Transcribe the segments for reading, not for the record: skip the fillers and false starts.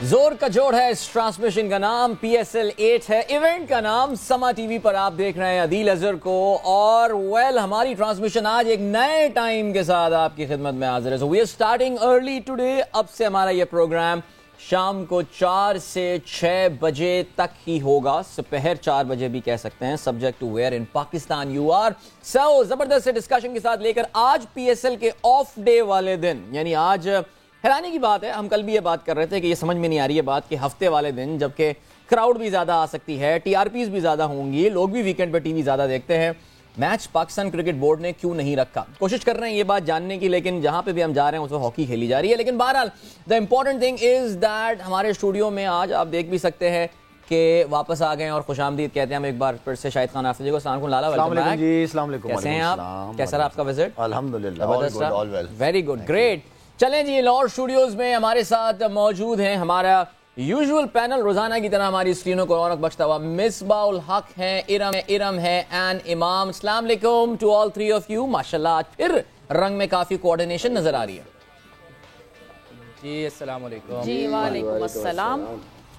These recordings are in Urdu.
زور کا جوڑ ہے اس ٹرانسمیشن کا نام PSL 8 ہے. ایونٹ کا نام سما ٹی وی پر آپ دیکھ رہے ہیں عدیل اظہر کو. اور ہماری ٹرانسمیشن آج ایک نئے ٹائم کے ساتھ آپ کی خدمت میں حاضر ہے. So we are starting early today. اب سے ہمارا یہ پروگرام شام کو 4 سے 6 بجے تک ہی ہوگا. سپہر 4 بجے بھی کہہ سکتے ہیں, subject to where in Pakistan you are. So زبردست ڈسکشن کے ساتھ لے کر آج PSL کے آف ڈے والے دن, یعنی آج حیرانی کی بات ہے, ہم کل بھی یہ بات کر رہے تھے کہ یہ سمجھ میں نہیں آ رہی ہے بات کہ ہفتے والے دن جبکہ کراؤڈ بھی زیادہ آ سکتی ہے, TRPs بھی زیادہ ہوں گی, لوگ بھی ویکینڈ پہ ٹی وی زیادہ دیکھتے ہیں, میچ پاکستان کرکٹ بورڈ نے کیوں نہیں رکھا. کوشش کر رہے ہیں یہ بات جاننے کی, لیکن جہاں پہ بھی ہم جا رہے ہیں اس وقت ہاکی کھیلی جا رہی ہے. لیکن بہرحال the important thing is that ہمارے اسٹوڈیو میں آج آپ دیکھ بھی سکتے ہیں کہ واپس آ گئے اور خوش آمدید کہتے ہیں ہم ایک بار پھر سے شاہد خان حافظ جی کو. السلام علیکم لالا, السلام علیکم جی. السلام علیکم, کیسے ہیں آپ, کیسا رہا آپ کا وزٹ؟ الحمدللہ, ویری گڈ, گریٹ. چلیں جی, لاہور اسٹوڈیوز میں ہمارے ساتھ موجود ہیں ہمارا یوزول پینل, روزانہ کی طرح ہماری اسکرینوں کو رونق بخشتا ہوا. مصباح الحق ہیں, ارم ہے, اینڈ امام. السلام علیکم to all three of you. ماشاءاللہ آج پھر رنگ میں کافی کوارڈینیشن نظر آ رہی ہے. جی السلام علیکم. جی وعلیکم السلام.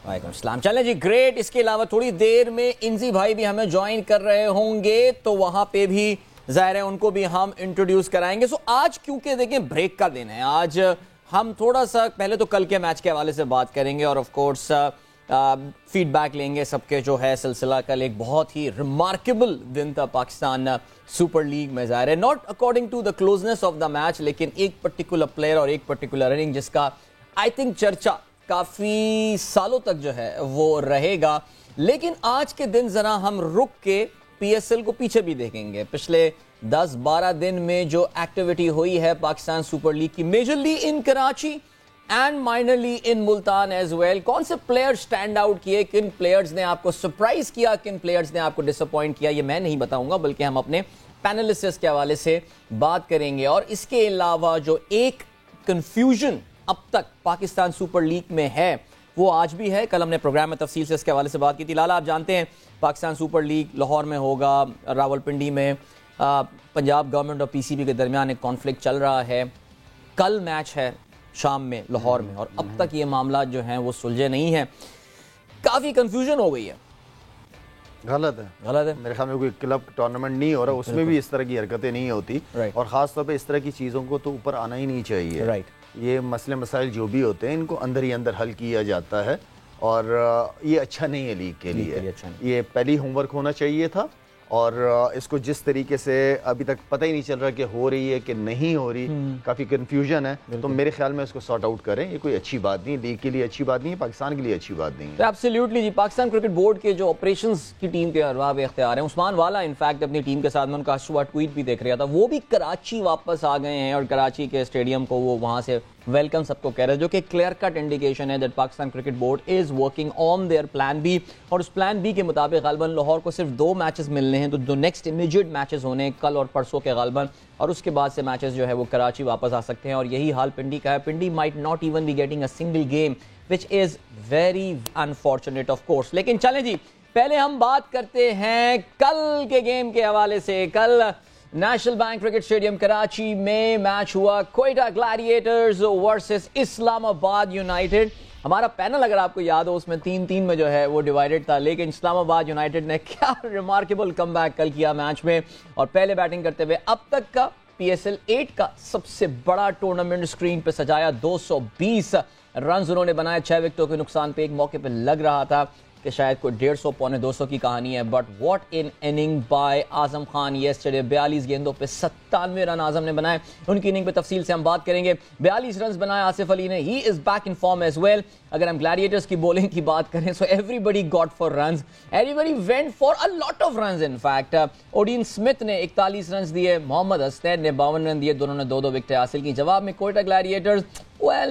وعلیکم السلام. چلیں جی, گریٹ. اس کے علاوہ تھوڑی دیر میں انزی بھائی بھی ہمیں جوائن کر رہے ہوں گے, تو وہاں پہ بھی ظاہر ہے ان کو بھی ہم انٹروڈیوس کرائیں گے. سو آج کیونکہ دیکھیں بریک کا دن ہے, آج ہم تھوڑا سا پہلے تو کل کے میچ کے حوالے سے بات کریں گے اور آف کورس فیڈ بیک لیں گے سب کے جو ہے سلسلہ. کل ایک بہت ہی ریمارکیبل دن تھا پاکستان سپر لیگ میں, ظاہر ہے not according to the closeness of the match, لیکن ایک پرٹیکولر پلیئر اور ایک پرٹیکولر اننگ جس کا آئی تھنک چرچا کافی سالوں تک جو ہے وہ رہے گا. لیکن آج کے دن ذرا ہم رک کے PSL کو پیچھے بھی دیکھیں گے. پچھلے 10-12 دن میں جو ایکٹیویٹی ہوئی ہے پاکستان سپر لیگ کی, majorly in Karachi and minorly in Multan as well. کون سے پلیئر سٹینڈ آؤٹ کیے, کن پلیئرز نے آپ کو سرپرائز کیا, کن پلیئرز نے آپ کو ڈس اپوائنٹ کیا, یہ میں نہیں بتاؤں گا بلکہ ہم اپنے پینلسٹس کے حوالے سے بات کریں گے. اور اس کے علاوہ جو ایک کنفیوژن اب تک پاکستان سپر لیگ میں ہے وہ آج بھی ہے. کل ہم نے پروگرام میں تفصیل سے اس کے حوالے سے بات کی تھی. لالا آپ جانتے ہیں پاکستان سپر لیگ لاہور میں ہوگا, راولپنڈی میں پنجاب گورنمنٹ اور PCB کے درمیان ایک کانفلکٹ چل رہا ہے. کل میچ ہے شام میں لاہور میں, اور اب تک یہ معاملات جو ہیں وہ سلجھے نہیں ہیں. کافی کنفیوژن ہو گئی ہے. غلط ہے میرے خیال میں. کوئی کلب ٹورنامنٹ نہیں ہو رہا, اس میں بھی اس طرح کی حرکتیں نہیں ہوتی, اور خاص طور پہ اس طرح کی چیزوں کو تو اوپر آنا ہی نہیں چاہیے. یہ مسئلے مسائل جو بھی ہوتے ہیں ان کو اندر ہی اندر حل کیا جاتا ہے, اور یہ اچھا نہیں ہے لیگ کے لیے. یہ پہلی ہوم ورک ہونا چاہیے تھا, اور اس کو جس طریقے سے ابھی تک پتہ ہی نہیں چل رہا کہ ہو رہی ہے کہ نہیں ہو رہی, کافی کنفیوژن ہے. تو میرے خیال میں اس کو سارٹ آؤٹ کریں. یہ کوئی اچھی بات نہیں, لیگ کے لیے اچھی بات نہیں ہے, پاکستان کے لیے اچھی بات نہیں ہے. ایبسلیوٹلی جی. پاکستان کرکٹ بورڈ کے جو آپریشنز کی ٹیم کے ارباب اختیار ہیں, عثمان والا انفیکٹ اپنی ٹیم کے ساتھ, میں ان کا صبح ٹویٹ بھی دیکھ رہا تھا, وہ بھی کراچی واپس آ گئے ہیں, اور کراچی کے اسٹیڈیم کو وہ وہاں سے ویلکم سب کو کہہ رہے ہیں, جو کہ کلیئر کٹ انڈیکیشن ہے that Pakistan cricket board is working on their plan B. اور اس پلان بی کے مطابق غالباً لاہور کو صرف 2 میچز ملنے ہیں, تو جو نیکسٹ امیجیٹ میچز ہونے کل اور پرسوں کے غالباً, اور اس کے بعد سے میچز جو ہے وہ کراچی واپس آ سکتے ہیں. اور یہی حال پنڈی کا ہے. Pindi might not even be getting a single game which is very unfortunate of course. لیکن چلیں جی, پہلے ہم بات کرتے ہیں کل کے گیم کے حوالے سے. کل national bank cricket stadium Karachi میں میچ ہوا, کوئٹہ گلیڈیٹرز ورسز اسلام آباد یونائٹڈ. ہمارا پینل اگر آپ کو یاد ہو اس میں 3-3 میں جو ہے وہ ڈیوائیڈڈ تھا, لیکن اسلام آباد یونائٹڈ نے کیا ریمارکیبل کم بیک کل کیا میچ میں, اور پہلے بیٹنگ کرتے ہوئے اب تک کا PSL 8 کا سب سے بڑا ٹورنامنٹ اسکرین پہ سجایا. 220 رنز انہوں نے بنائے 6 وکٹوں کے نقصان پہ. ایک موقع پہ لگ رہا تھا کہ شاید کوئی 150 پونے 200 کی کہانی ہے, but what in inning by Azam Khan yesterday. 42 گیندوں پہ 97 رن اعظم نے بنائے. ان کی اننگ پہ تفصیل سے ہم بات کریں گے. 42 رنز بنائے آصف علی نے, he is back in form as well. اگر ہم گلیڈیٹرز کی بولنگ کی بات کریں so everybody got for runs, everybody went for a lot of runs. In fact Odean Smith نے 41 رنز دیے, محمد حسنین نے 52 رن دیے, دونوں نے 2-2 وکٹیں حاصل کی. جواب میں کوئٹہ گلیڈیٹرز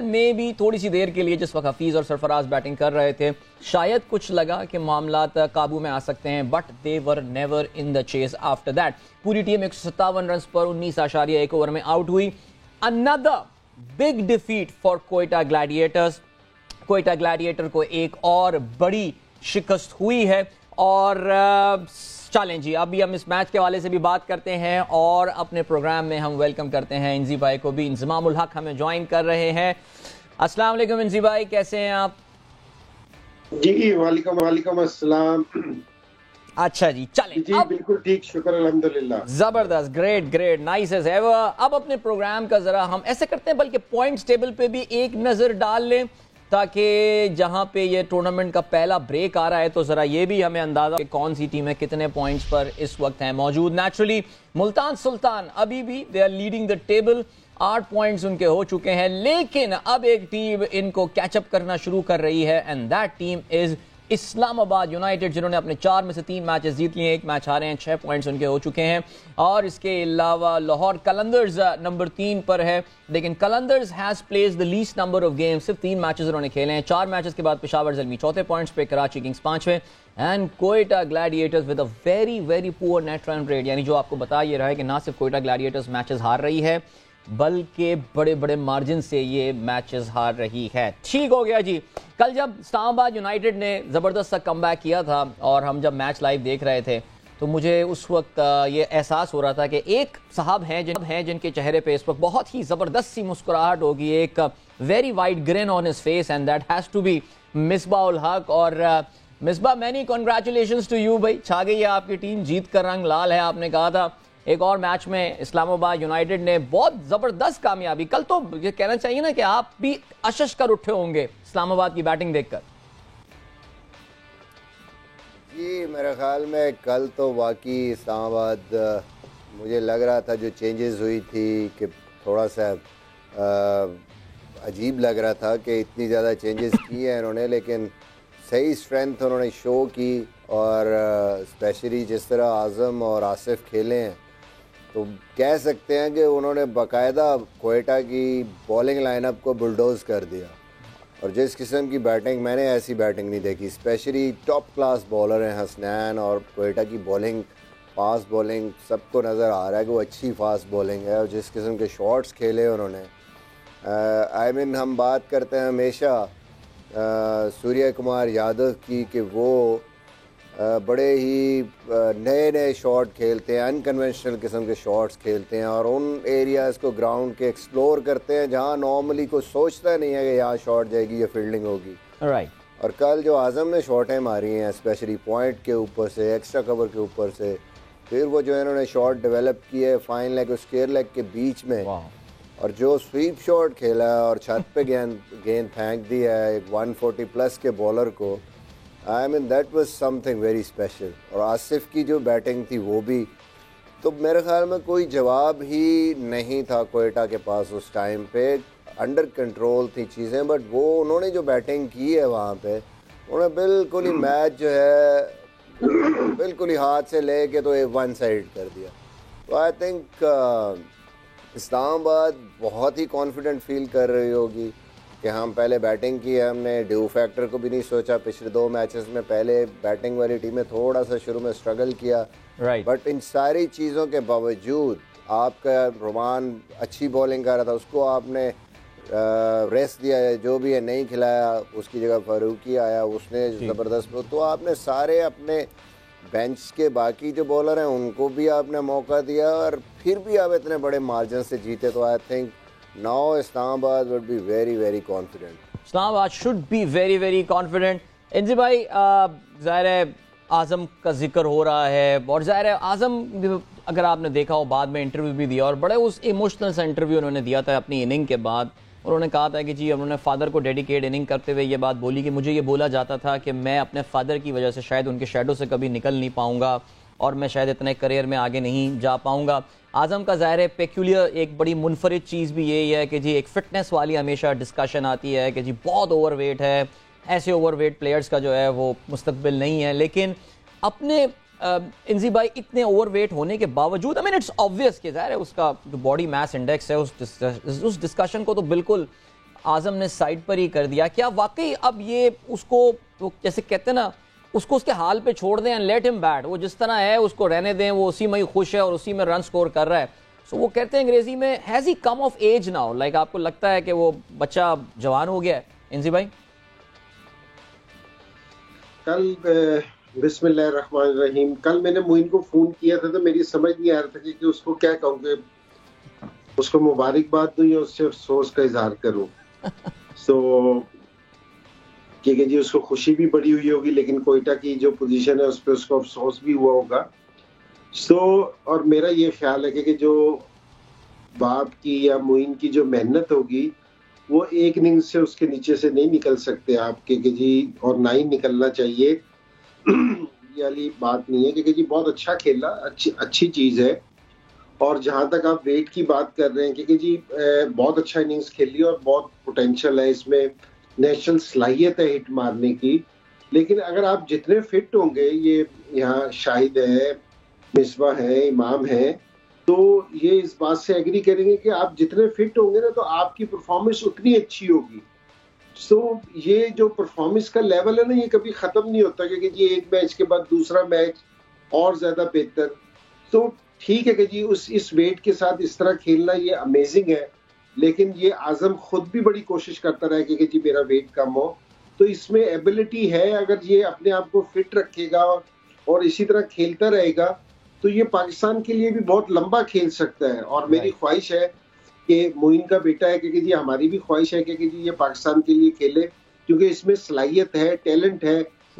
مے بی تھوڑی سی دیر کے لیے جس وقت حفیظ اور سرفراز بیٹنگ کر رہے تھے شاید کچھ لگا کہ معاملات قابو میں آ سکتے ہیں, but they were never in دا چیز آفٹر دیٹ. پوری ٹیم 157 رنز پر 19.1 اوور میں آؤٹ ہوئی. another big defeat for Quetta gladiators. Quetta gladiator کو ایک اور بڑی شکست ہوئی ہے. اور چلیں جی, ابھی ہم اس میچ کے حوالے سے بھی بات کرتے ہیں, اور اپنے پروگرام میں ہم ویلکم کرتے ہیں انزی بھائی کو بھی. انضمام الحق ہمیں جوائن کر رہے ہیں. السلام علیکم انزی بھائی, کیسے ہیں آپ؟ جی وعلیکم السلام. اچھا جی چلیں جی بالکل ٹھیک, شکر الحمدللہ. زبردست, گریٹ نائس ایز ایور. اب اپنے پروگرام کا ذرا ہم ایسے کرتے ہیں بلکہ پوائنٹس ٹیبل پہ بھی ایک نظر ڈال لیں تاکہ جہاں پہ یہ ٹورنامنٹ کا پہلا بریک آ رہا ہے تو ذرا یہ بھی ہمیں اندازہ کہ کون سی ٹیمیں کتنے پوائنٹس پر اس وقت ہیں موجود. نیچرلی ملتان سلطان ابھی بھی they are leading the table, 8 points ان کے ہو چکے ہیں, لیکن اب ایک ٹیم ان کو کیچ اپ کرنا شروع کر رہی ہے اینڈ دیٹ ٹیم از اسلام آباد یونائٹڈ, جنہوں نے اپنے 4 میں سے 3 میچز جیت لیے, 1 میچ ہارے ہیں, 6 پوائنٹس ان کے ہو چکے ہیں. اور اس کے علاوہ لاہور قلندرز نمبر 3 پر ہے, لیکن Qalandars has please the least number of games, صرف 3 میچز انہوں نے کھیلے ہیں. 4 میچز کے بعد پشاور زلمی 4 پوائنٹس پہ, کراچی کنگز 5ویں and Quetta Gladiators with a very poor net run rate. یعنی جو آپ کو بتا یہ رہا ہے کہ نہ صرف کوئٹہ گلیڈیٹرز میچز ہار رہی ہے بلکہ بڑے مارجن سے یہ میچز ہار رہی ہے. ٹھیک ہو گیا جی. کل جب اسلام آباد یونائٹڈ نے زبردست سا کم بیک کیا تھا اور ہم جب میچ لائیو دیکھ رہے تھے تو مجھے اس وقت یہ احساس ہو رہا تھا کہ ایک صاحب ہیں جن کے چہرے پہ اس وقت بہت ہی زبردست سی مسکراہٹ ہوگی, ایک very wide grin on his face, and that has to be Misbah ul-Haq. اور Misbah many congratulations to you بھائی, چھا گئی ہے آپ کی ٹیم, جیت کا رنگ لال ہے. آپ نے کہا تھا ایک اور میچ میں اسلام آباد یونائٹڈ نے بہت زبردست کامیابی, کل تو یہ کہنا چاہیے نا کہ آپ بھی اشش کر اٹھے ہوں گے اسلام آباد کی بیٹنگ دیکھ کر. جی میرے خیال میں کل تو واقعی اسلام آباد مجھے لگ رہا تھا جو چینجز ہوئی تھی کہ تھوڑا سا عجیب لگ رہا تھا کہ اتنی زیادہ چینجز کی ہیں انہوں نے, لیکن صحیح اسٹرینتھ انہوں نے شو کی. اور اسپیشلی جس طرح اعظم اور آصف کھیلے ہیں تو کہہ سکتے ہیں کہ انہوں نے باقاعدہ کوئٹہ کی بالنگ لائن اپ کو بلڈوز کر دیا. اور جس قسم کی بیٹنگ, میں نے ایسی بیٹنگ نہیں دیکھی. اسپیشلی ٹاپ کلاس بالر ہیں حسنین, اور کوئٹہ کی بالنگ, فاسٹ بالنگ سب کو نظر آ رہا ہے کہ وہ اچھی فاسٹ بالنگ ہے. اور جس قسم کے شاٹس کھیلے انہوں نے, ہم بات کرتے ہیں ہمیشہ سوریہ کمار یادو کی کہ وہ بڑے ہی نئے شاٹ کھیلتے ہیں, انکنونشنل قسم کے شاٹس کھیلتے ہیں, اور ان ایریاز کو گراؤنڈ کے ایکسپلور کرتے ہیں جہاں نارملی کوئی سوچتا نہیں ہے کہ یہاں شاٹ جائے گی یا فیلڈنگ ہوگی. اور کل جو اعظم نے شاٹیں ماری ہیں اسپیشلی پوائنٹ کے اوپر سے, ایکسٹرا کور کے اوپر سے, پھر وہ جو انہوں نے شاٹ ڈیولپ کی ہے فائن لیگ اور اسکیئر لیگ کے بیچ میں, اور جو سویپ شاٹ کھیلا ہے اور چھت پہ گیند پھینک دی ہے 140+ کے بالر کو, that was something very special. اور آصف کی جو بیٹنگ تھی وہ بھی, تو میرے خیال میں کوئی جواب ہی نہیں تھا کوئٹہ کے پاس اس ٹائم پہ. انڈر کنٹرول تھی چیزیں, بٹ وہ انہوں نے جو بیٹنگ کی ہے وہاں پہ, انہوں نے بالکل ہی میچ جو ہے بالکل ہی ہاتھ سے لے کے تو 1 سائڈ کر دیا. تو آئی تھنک اسلام آباد بہت ہی کانفیڈنٹ فیل کر رہی ہوگی کہ ہم پہلے بیٹنگ کی ہے, ہم نے ڈیو فیکٹر کو بھی نہیں سوچا. پچھلے 2 میچز میں پہلے بیٹنگ والی ٹیمیں تھوڑا سا شروع میں اسٹرگل کیا, بٹ ان ساری چیزوں کے باوجود آپ کا رومان اچھی بالنگ کر رہا تھا, اس کو آپ نے ریسٹ دیا ہے, جو بھی ہے نہیں کھلایا, اس کی جگہ فاروقی آیا, اس نے زبردست, تو آپ نے سارے اپنے بینچ کے باقی جو بالر ہیں ان کو بھی آپ نے موقع دیا, اور پھر بھی آپ اتنے بڑے مارجن سے جیتے. تو آئی تھنک now اسلام آباد would be very very confident. اسلام آباد should be very very confident. انجی بھائی, ظاہر ہے اعظم کا ذکر ہو رہا ہے, اور ظاہر ہے اعظم اگر آپ نے دیکھا ہو بعد میں انٹرویو بھی دیا, اور بڑے اس ایموشنل سا انٹرویو انہوں نے دیا تھا اپنی اننگ کے بعد. انہوں نے کہا تھا کہ جی انہوں نے فادر کو ڈیڈیکیٹ اننگ کرتے ہوئے یہ بات بولی کہ مجھے یہ بولا جاتا تھا کہ میں اپنے فادر کی وجہ سے شاید ان کے شیڈو سے کبھی نکل نہیں پاؤں گا, اور میں شاید اتنے کریئر میں آگے نہیں جا پاؤں گا. اعظم کا ظاہر ہے پیکولر ایک بڑی منفرد چیز بھی یہی ہے کہ جی ایک فٹنس والی ہمیشہ ڈسکشن آتی ہے کہ جی بہت اوور ویٹ ہے, ایسے اوور ویٹ پلیئرز کا جو ہے وہ مستقبل نہیں ہے. لیکن اپنے انزی بھائی اتنے اوور ویٹ ہونے کے باوجود I mean it's obvious کہ ظاہر ہے اس کا جو باڈی میس انڈیکس ہے اس ڈسکشن کو تو بالکل اعظم نے سائڈ پر ہی کر دیا. کیا واقعی اب یہ اس کو جیسے کہتے ہیں نا, اس کو اس کے حال پہ چھوڑ دیں, لیٹ ہم بیٹ, وہ جس طرح ہے اس کو رہنے دیں, وہ اسی میں ہی خوش ہے اور اسی میں رن سکور کر رہا ہے. سو وہ کہتے ہیں انگریزی میں has he come of age now, like آپ کو لگتا ہے کہ وہ بچہ جوان ہو گیا ہے. انزی بھائی کل بسم اللہ الرحمن الرحیم, کل میں نے معین کو فون کیا تھا تو میری سمجھ نہیں آ رہا تھا کہ اس کو کیا کہوں, کہ اس کو مبارکباد دوں یا اس سے افسوس کا اظہار کروں. سو کہ جی اس کو خوشی بھی بڑی ہوئی ہوگی, لیکن کوئٹہ کی جو پوزیشن ہے اس پہ اس کو افسوس بھی ہوا ہوگا. اور میرا یہ خیال ہے کہ جو باپ کی یا معین کی جو محنت ہوگی وہ ایک اننگ سے اس کے نیچے سے نہیں نکل سکتے آپ کہ جی, اور نہ ہی نکلنا چاہیے. یہ والی بات نہیں ہے کہ جی بہت اچھا کھیلا, اچھی چیز ہے. اور جہاں تک آپ ویٹ کی بات کر رہے ہیں کہ جی بہت اچھا اننگز کھیل لی اور بہت پوٹینشیل ہے اس میں, نیشنل صلاحیت ہے ہٹ مارنے کی. لیکن اگر آپ جتنے فٹ ہوں گے, یہ یہاں شاہد ہے, مصباح ہے, امام ہے, تو یہ اس بات سے ایگری کریں گے کہ آپ جتنے فٹ ہوں گے نا تو آپ کی پرفارمنس اتنی اچھی ہوگی. یہ جو پرفارمنس کا لیول ہے نا یہ کبھی ختم نہیں ہوتا کہ جی ایک میچ کے بعد دوسرا میچ اور زیادہ بہتر. تو ٹھیک ہے کہ جی اس ویٹ کے ساتھ اس طرح کھیلنا یہ امیزنگ ہے, لیکن یہ اعظم خود بھی بڑی کوشش کرتا رہا کہ جی میرا ویٹ کم ہو. تو اس میں ایبلٹی ہے, اگر یہ اپنے آپ کو فٹ رکھے گا اور اسی طرح کھیلتا رہے گا تو یہ پاکستان کے لیے بھی بہت لمبا کھیل سکتا ہے. اور میری خواہش ہے کہ معین کا بیٹا ہے کہ جی ہماری بھی خواہش ہے کہ جی یہ پاکستان کے لیے کھیلے, کیونکہ اس میں صلاحیت ہے, ٹیلنٹ ہے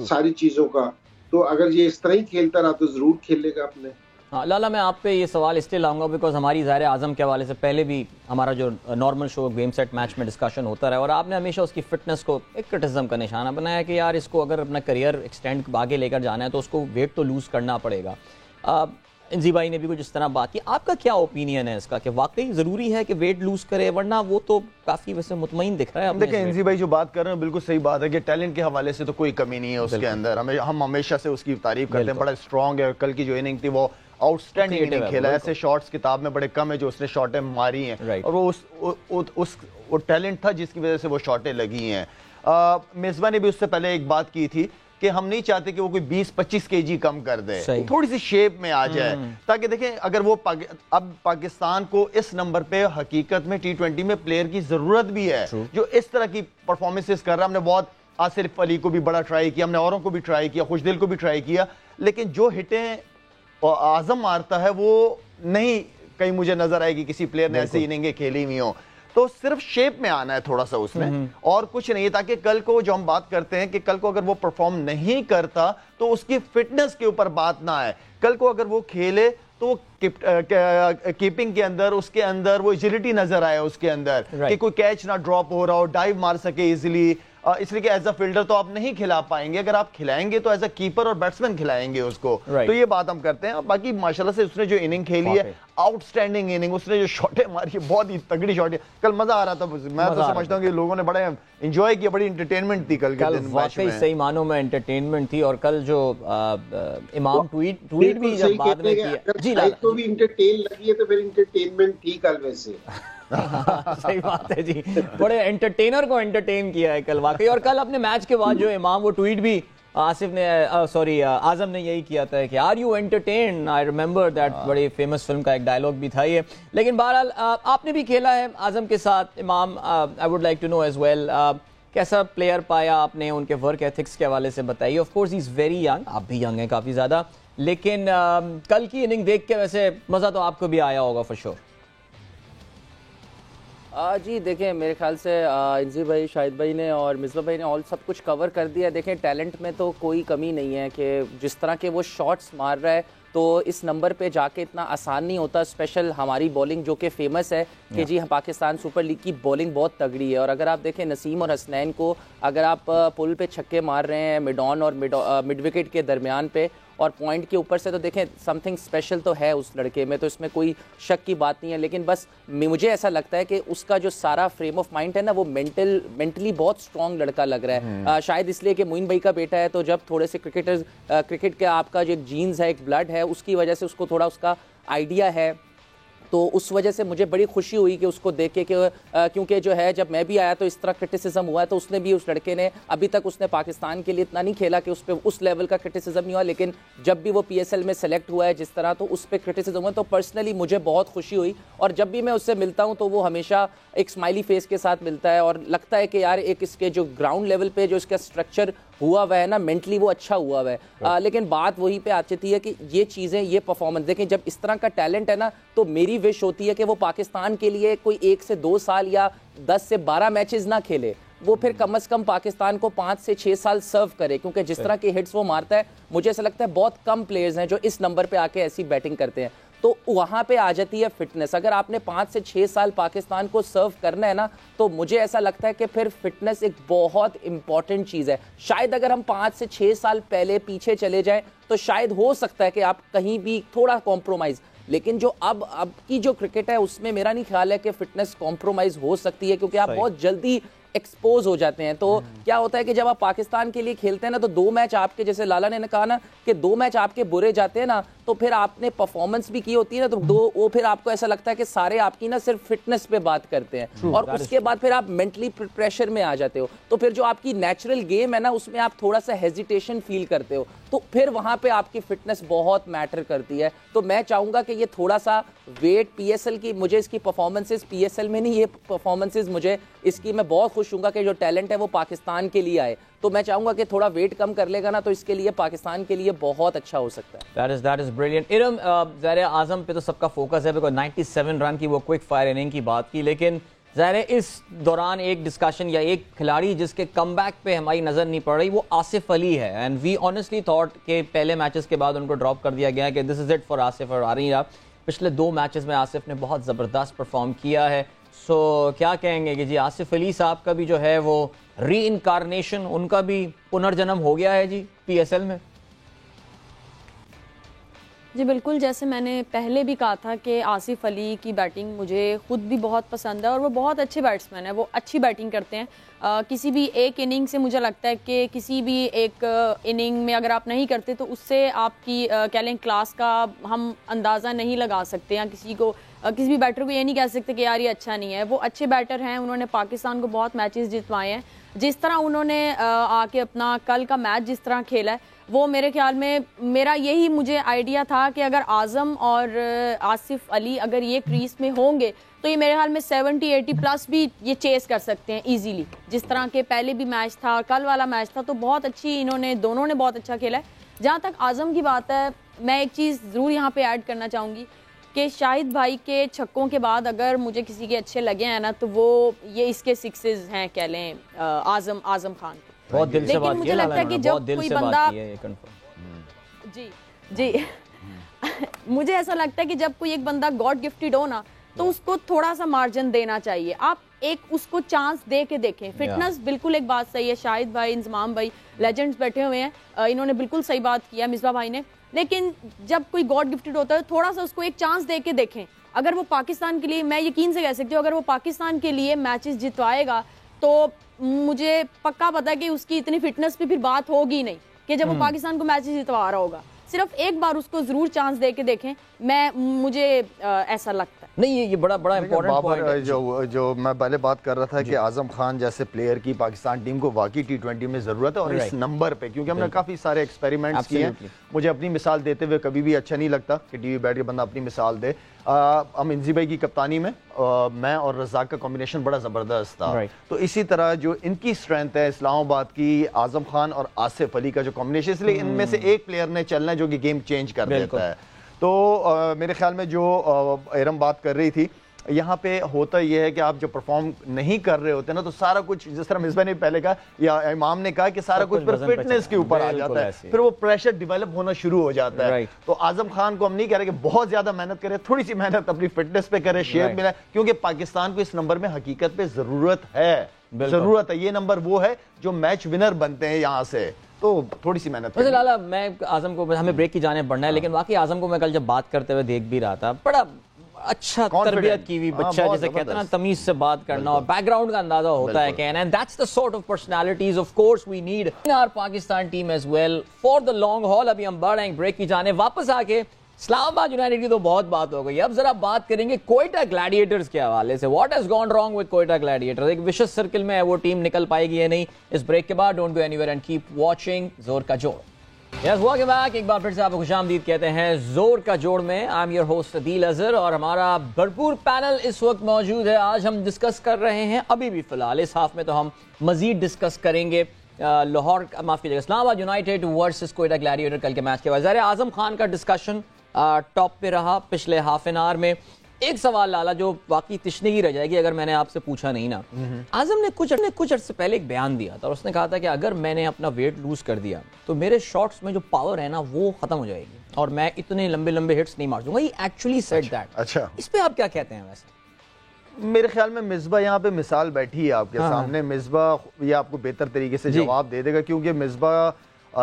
ساری چیزوں کا. تو اگر یہ اس طرح ہی کھیلتا رہا تو ضرور کھیلے گا اپنے. ہاں لالا, میں آپ پہ یہ سوال اس لیے لاؤں گا بیکاز ہماری ظاہر اعظم کے حوالے سے پہلے بھی ہمارا جو نارمل شو گیم سیٹ میچ میں ڈسکشن ہوتا رہا, اور آپ نے ہمیشہ اس کی فٹنس کو ایک کرٹیسزم کا نشانہ بنایا کہ یار اس کو اگر اپنا کریئر ایکسٹینڈ آگے لے کر جانا ہے تو اس کو ویٹ تو لوز کرنا پڑے گا. انزی بھائی نے بھی کچھ اس طرح بات کی, آپ کا کیا اوپینین ہے اس کا کہ واقعی ضروری ہے کہ ویٹ لوز کرے, ورنہ وہ تو کافی ویسے مطمئن دکھ رہا ہے. دیکھیں انزی بھائی جو بات کر رہے ہیں بالکل صحیح بات ہے کہ ٹیلنٹ کے حوالے سے تو کوئی کمی نہیں ہے اس کے اندر, ہم ہمیشہ سے اس کی تعریف کرتے ہیں, بڑا اسٹرانگ ہے. کل کی جو اننگ تھی وہ آؤٹ اسٹینڈنگ اننگ کھیلا, ایسے شاٹس کتاب میں بڑے کم ہے جو اس نے شاٹیں ماری ہیں, اور وہ ٹیلنٹ تھا جس کی وجہ سے وہ شاٹیں لگی ہیں. مصباح نے بھی اس سے پہلے ایک بات کی تھی کہ ہم نہیں چاہتے کہ وہ کوئی 20-25 kg کم کر دے, تھوڑی سی شیپ میں آ جائے, تاکہ دیکھیں اگر وہ اب پاکستان کو اس نمبر پہ حقیقت میں T20 میں پلیئر کی ضرورت بھی ہے جو اس طرح کی پرفارمنسز کر رہا ہے. ہم نے بہت آصف علی کو بھی بڑا ٹرائی کیا, ہم نے اوروں کو بھی ٹرائی کیا, خوشدل کو بھی ٹرائی کیا, لیکن جو ہٹیں اعظم مارتا ہے وہ نہیں کہیں مجھے نظر آئے گی کسی پلیئر نے ایسی اننگیں کھیلی ہوئی ہوں. تو صرف شیپ میں آنا ہے تھوڑا سا اس میں, اور کچھ نہیں, تاکہ کل کو جو ہم بات کرتے ہیں کہ کل کو اگر وہ پرفارم نہیں کرتا تو اس کی فٹنس کے اوپر بات نہ آئے. کل کو اگر وہ کھیلے تو وہ کیپنگ کے اندر اس کے اندر وہ ایجلٹی نظر آئے اس کے اندر, کہ کوئی کیچ نہ ڈراپ ہو رہا ہو, ڈائیو مار سکے ایزیلی. اس لیے کہ ایز اے فیلڈر تو آپ نہیں کھلا پائیں گے, اگر آپ کھلائیں گے تو ایز اے کیپر اور بیٹسمین کھلائیں گے اس کو. تو یہ بات ہم کرتے ہیں. باقی ماشاءاللہ سے اس نے جو اننگ کھیلی ہے, آؤٹ سٹینڈنگ اننگ, اس نے جو شاٹیں ماری ہے بہت ہی تگڑی شاٹیں, کل مزہ آ رہا تھا. میں تو سمجھتا ہوں کہ لوگوں نے بڑے انجوائے کیا, بڑی انٹرٹینمنٹ تھی کل کے دن. واقعی صحیح معنوں میں انٹرٹینمنٹ تھی. اور کل جو امام ٹویٹ بھی جب بعد میں کیا, جی لالا تو بھی انٹرٹین لگی ہے تو پھر انٹرٹینمنٹ تھی کل ویسے. صحیح بات ہے جی, بڑے انٹرٹینر کو انٹرٹین کیا ہے کل واقعی. اور کل اپنے میچ کے بعد جو امام وہ ٹویٹ بھی اعظم نے یہی کیا تھا کہ are you entertain. I remember that, بڑی فیمس فلم کا ایک ڈائلاگ بھی تھا یہ. لیکن بہرحال آپ نے بھی کھیلا ہے اعظم کے ساتھ. Imam, I would like to know as well, کیسا پلیئر پایا آپ نے, ان کے ورک ایتھکس کے حوالے سے بتائیے. Of course he is very young, آپ بھی ینگ ہیں کافی زیادہ, لیکن کل کی اننگ دیکھ کے ویسے مزہ تو آپ کو بھی آیا ہوگا فور شور. جی دیکھیں, میرے خیال سے انزی بھائی, شاہد بھائی نے اور مصباح بھائی نے سب کچھ کور کر دیا. دیکھیں ٹیلنٹ میں تو کوئی کمی نہیں ہے, کہ جس طرح کے وہ شاٹس مار رہا ہے تو اس نمبر پہ جا کے اتنا آسان نہیں ہوتا. اسپیشل ہماری بولنگ جو کہ فیمس ہے کہ جی پاکستان سپر لیگ کی بولنگ بہت تگڑی ہے. اور اگر آپ دیکھیں نسیم اور حسنین کو, اگر آپ پل پہ چھکے مار رہے ہیں مڈ آن اور مڈ وکٹ کے درمیان پہ اور پوائنٹ کے اوپر سے, تو دیکھیں سم تھنگ اسپیشل تو ہے اس لڑکے میں, تو اس میں کوئی شک کی بات نہیں ہے. لیکن بس مجھے ایسا لگتا ہے کہ اس کا جو سارا فریم آف مائنڈ ہے نا, وہ مینٹلی بہت اسٹرانگ لڑکا لگ رہا ہے. شاید اس لیے کہ معین بھائی کا بیٹا ہے, تو جب تھوڑے سے کرکٹ کے آپ کا جو ایک جینز ہے, ایک بلڈ ہے, اس کی وجہ سے اس کو تھوڑا اس کا آئیڈیا ہے. تو اس وجہ سے مجھے بڑی خوشی ہوئی کہ اس کو دیکھ کے, کیونکہ جو ہے جب میں بھی آیا تو اس طرح کرٹیسزم ہوا ہے, تو اس نے بھی, اس لڑکے نے ابھی تک اس نے پاکستان کے لیے اتنا نہیں کھیلا کہ اس پہ اس لیول کا کرٹیسزم نہیں ہوا, لیکن جب بھی وہ PSL میں سلیکٹ ہوا ہے جس طرح, تو اس پہ کرٹیسزم ہوا. تو پرسنلی مجھے بہت خوشی ہوئی, اور جب بھی میں اس سے ملتا ہوں تو وہ ہمیشہ ایک اسمائلی فیس کے ساتھ ملتا ہے, اور لگتا ہے کہ یار ایک اس کے جو گراؤنڈ لیول پہ جو اس کا اسٹرکچر ہوا ہوا ہے نا, مینٹلی وہ اچھا ہوا ہوا ہے. لیکن بات وہی پہ آتی ہے کہ یہ چیزیں, یہ پرفارمنس دیکھیں, جب اس طرح کا ٹیلنٹ ہے نا, تو میری وش ہوتی ہے کہ وہ پاکستان کے لیے کوئی 1 سے 2 سال یا 10 سے 12 میچز نہ کھیلے, وہ پھر کم از کم پاکستان کو 5 سے 6 سال سرو کرے, کیونکہ جس طرح کے ہٹس وہ مارتا ہے مجھے ایسا لگتا ہے بہت کم پلیئرز ہیں جو اس نمبر پہ آ کے ایسی بیٹنگ کرتے ہیں. تو وہاں پہ آ جاتی ہے فٹنس. اگر آپ نے 5 سے 6 سال پاکستان کو سرو کرنا ہے نا, تو مجھے ایسا لگتا ہے کہ پھر فٹنس ایک بہت امپورٹنٹ چیز ہے. شاید اگر ہم 5 سے 6 سال پہلے پیچھے چلے جائیں تو شاید ہو سکتا ہے کہ آپ کہیں بھی تھوڑا کمپرومائز, لیکن جو اب کی جو کرکٹ ہے اس میں میرا نہیں خیال ہے کہ فٹنس کمپرومائز ہو سکتی ہے, کیونکہ آپ بہت جلدی ایکسپوز ہو جاتے ہیں. تو کیا ہوتا ہے کہ جب آپ پاکستان کے لیے کھیلتے ہیں نا, تو 2 میچ آپ کے, جیسے لالا نے کہا نا کہ 2 میچ آپ کے برے جاتے ہیں نا, تو پھر آپ نے پرفارمنس بھی کی ہوتی ہے نا, تو وہ پھر آپ کو ایسا لگتا ہے کہ سارے آپ کی نا صرف فٹنس پہ بات کرتے ہیں, اور اس کے بعد پھر آپ مینٹلی پریشر میں آ جاتے ہو. تو پھر جو آپ کی نیچرل گیم ہے نا, اس میں آپ تھوڑا سا ہیزیٹیشن فیل کرتے ہو, تو پھر وہاں پہ آپ کی فٹنس بہت میٹر کرتی ہے. تو میں چاہوں گا کہ یہ تھوڑا سا ویٹ پی ایس ایل کی, مجھے اس کی پرفارمنسز پی ایس ایل میں نہیں, یہ پرفارمنسز مجھے اس کی, میں بہت خوش ہوں گا کہ جو ٹیلنٹ ہے وہ پاکستان کے لیے آئے. تو میں چاہوں گا کہ تھوڑا ویٹ کم کر لے گا نا, تو اس کے لیے پاکستان کے لیے بہت اچھا ہو سکتا ہے. That is brilliant. ارم, ظاہر اعظم پہ تو سب کا فوکس ہے, بیکاز 97 رن کی وہ کوئک فائر اننگ کی بات کی, لیکن ظاہر اس دوران ایک ڈسکشن یا ایک کھلاڑی جس کے کم بیک پہ ہماری نظر نہیں پڑ رہی, وہ آصف علی ہے. اینڈ وی آنیسٹلی تھاٹ کہ پہلے میچز کے بعد ان کو ڈراپ کر دیا گیا کہ دس از اٹ فار آصف, اور آ رہی ہے. پچھلے 2 میچز میں آصف نے بہت زبردست پرفارم کیا ہے. سو کیا کہیں گے کہ جی آصف علی صاحب کا بھی جو ہے وہ ری انکارنیشن, ان کا بھی پنرجنم ہو گیا ہے جی پی ایس ایل میں؟ جی بالکل, جیسے میں نے پہلے بھی کہا تھا کہ آصف علی کی بیٹنگ مجھے خود بھی بہت پسند ہے, اور وہ بہت اچھے بیٹسمین ہیں, وہ اچھی بیٹنگ کرتے ہیں. کسی بھی ایک اننگ سے مجھے لگتا ہے کہ کسی بھی ایک اننگ میں اگر آپ نہیں کرتے تو اس سے آپ کی کہہ لیں کلاس کا ہم اندازہ نہیں لگا سکتے, یا کسی بھی بیٹر کو یہ نہیں کہہ سکتے کہ یار یہ اچھا نہیں ہے. وہ اچھے بیٹر ہیں, انہوں نے پاکستان کو بہت میچز جتوائے ہیں. جس طرح انہوں نے آ کے اپنا کل کا میچ جس طرح کھیلا ہے, وہ میرے خیال میں, میرا یہی مجھے آئیڈیا تھا کہ اگر اعظم اور آصف علی اگر یہ کریز میں ہوں گے تو یہ میرے خیال میں 70-80 پلس بھی یہ چیز کر سکتے ہیں ایزیلی. جس طرح کے پہلے بھی میچ تھا, کل والا میچ تھا, تو بہت اچھی دونوں نے بہت اچھا کھیلا ہے. جہاں تک اعظم کی بات ہے, میں ایک چیز ضرور یہاں پہ ایڈ کرنا چاہوں گی کہ شاہد بھائی کے چھکوں کے بعد اگر مجھے کسی کے اچھے لگے ہیں نا, تو وہ یہ اس کے 6 ہیں کہہ لیں اعظم خان. بہت دل سے بات مجھے لگتا ہے کہ جب کوئی بندہ جی مجھے ایسا لگتا ہے کہ جب کوئی ایک بندہ گاڈ گفٹیڈ ہو نا, تو اس کو تھوڑا سا مارجن دینا چاہیے. آپ ایک اس کو چانس دے کے دیکھیں. فٹنس بالکل ایک بات صحیح ہے, شاہد بھائی, انضمام بھائی لیجنڈز بیٹھے ہوئے ہیں, انہوں نے بالکل صحیح بات کیا, مصباح بھائی نے. لیکن جب کوئی گاڈ گفٹیڈ ہوتا ہے تھوڑا سا اس کو ایک چانس دے کے دیکھیں. اگر وہ پاکستان کے لیے, میں یقین سے کہہ سکتی ہوں, اگر وہ پاکستان کے لیے میچز جتوائے گا تو مجھے پکا پتا ہے کہ اس کی اتنی فٹنس پہ پھر بات ہوگی نہیں کہ جب وہ پاکستان کو میچز جتوا رہا ہوگا. صرف ایک بار اس کو ضرور چانس دے کے دیکھیں, مجھے ایسا لگتا ہے. نہیں, یہ بڑا امپورٹنٹ پوائنٹ ہے. جو میں پہلے بات کر رہا تھا کہ اعظم خان جیسے پلیئر کی پاکستان ٹیم کو واقعی T20 میں ضرورت ہے, اور اس نمبر پہ, کیونکہ ہم نے کافی سارے ایکسپیریمنٹس کیے ہیں. مجھے اپنی مثال دیتے ہوئے کبھی بھی اچھا نہیں لگتا کہ ٹی وی بیٹھ کے بندہ اپنی مثال دے. ہم انزی بھائی کی کپتانی میں میں اور رزاق کا کمبینیشن بڑا زبردست تھا. تو اسی طرح جو ان کی اسٹرینتھ ہے اسلام آباد کی, اعظم خان اور آصف علی کا جو کمبینیشن, اس لیے ان میں سے ایک پلیئر نے چلنا ہے جو کہ گیم چینج کر دیتا ہے. تو میرے خیال میں جو ارم بات کر رہی تھی, یہاں پہ ہوتا یہ ہے کہ آپ جب پرفارم نہیں کر رہے ہوتے نا, تو سارا کچھ, جس طرح مصباح نے پہلے کہا یا امام نے کہا, کہ سارا کچھ پھر فٹنس کے اوپر آ جاتا ہے, پھر وہ پریشر ڈیولپ ہونا شروع ہو جاتا ہے. تو اعظم خان کو ہم نہیں کہہ رہے کہ بہت زیادہ محنت کرے, تھوڑی سی محنت اپنی فٹنس پہ کرے, شیپ ملے, کیونکہ پاکستان کو اس نمبر میں حقیقت پہ ضرورت ہے. یہ نمبر وہ ہے جو میچ ونر بنتے ہیں یہاں سے, تو تھوڑی سی محنت. ویسے لالا, میں اعظم کو, ہمیں بریک کی جانب بڑھنا ہے, لیکن واقعی اعظم کو میں کل جب بات کرتے ہوئے دیکھ بھی رہا تھا, بڑا اچھا تربیت کی ہوئی بچہ, جیسے کہتے ہیں نا, تمیز سے بات کرنا, اور بیک گراؤنڈ کا اندازہ ہوتا ہے کہنا. And that's the sort of personalities of course we need in our Pakistan team as well for the long haul. ابھی ہم بڑھ رہے ہیں بریک کی جانب. واپس آ کے اسلام آباد یونائٹیڈ کی تو بہت بات ہو گئی, اب ذرا بات کریں گے کوئٹہ گلیڈیٹرز کے حوالے سے. What has gone wrong with Quetta gladiators? ایک وشس سرکل میں ہے, وہ ٹیم نکل پائے گی یا نہیں. اس بریک کے بعد don't go any where and keep watching زور کا جوڑ. یس, ویلکم بیک. ایک بار پھر سے آپ کو خوش آمدید کہتے ہیں زور کا جوڑ میں. آئی ایم یور ہوسٹ عدیل اظہر, اور ہمارا بھرپور پینل اس وقت موجود ہے. آج ہم ڈسکس کر رہے ہیں, ابھی بھی فی الحال اس ہاف میں تو ہم مزید ڈسکس کریں گے لاہور, معاف کیجیے گا, اسلام آباد یونائٹیڈ ورسز کوئٹہ گلیڈیٹر کل کے میچ کے بعد. ظاہر اعظم خان کا ڈسکشن ٹاپ پہ رہا پچھلے ہاف این آور میں. ایک سوال لالا جو واقعی تشنگی رہ جائے گی اگر میں نے آپ سے پوچھا نہیں نا. اعظم نے کچھ عرصے پہلے ایک بیان دیا تھا اور اس نے کہا تھا کہ اگر میں نے اپنا ویٹ لوز کر دیا تو میرے شاٹس میں جو پاور ہے نا وہ ختم ہو جائے گی اور میں اتنے لمبے لمبے ہٹس نہیں مار دوں گا. ہی ایکچولی سیڈ دیٹ. اچھا, اس پہ آپ کیا کہتے ہیں؟ ویسے میرے خیال میں مصباح یہاں پہ مثال بیٹھی ہے آپ کے سامنے. مصباح یہ آپ کو بہتر طریقے سے جواب دے دے گا کیونکہ مصباح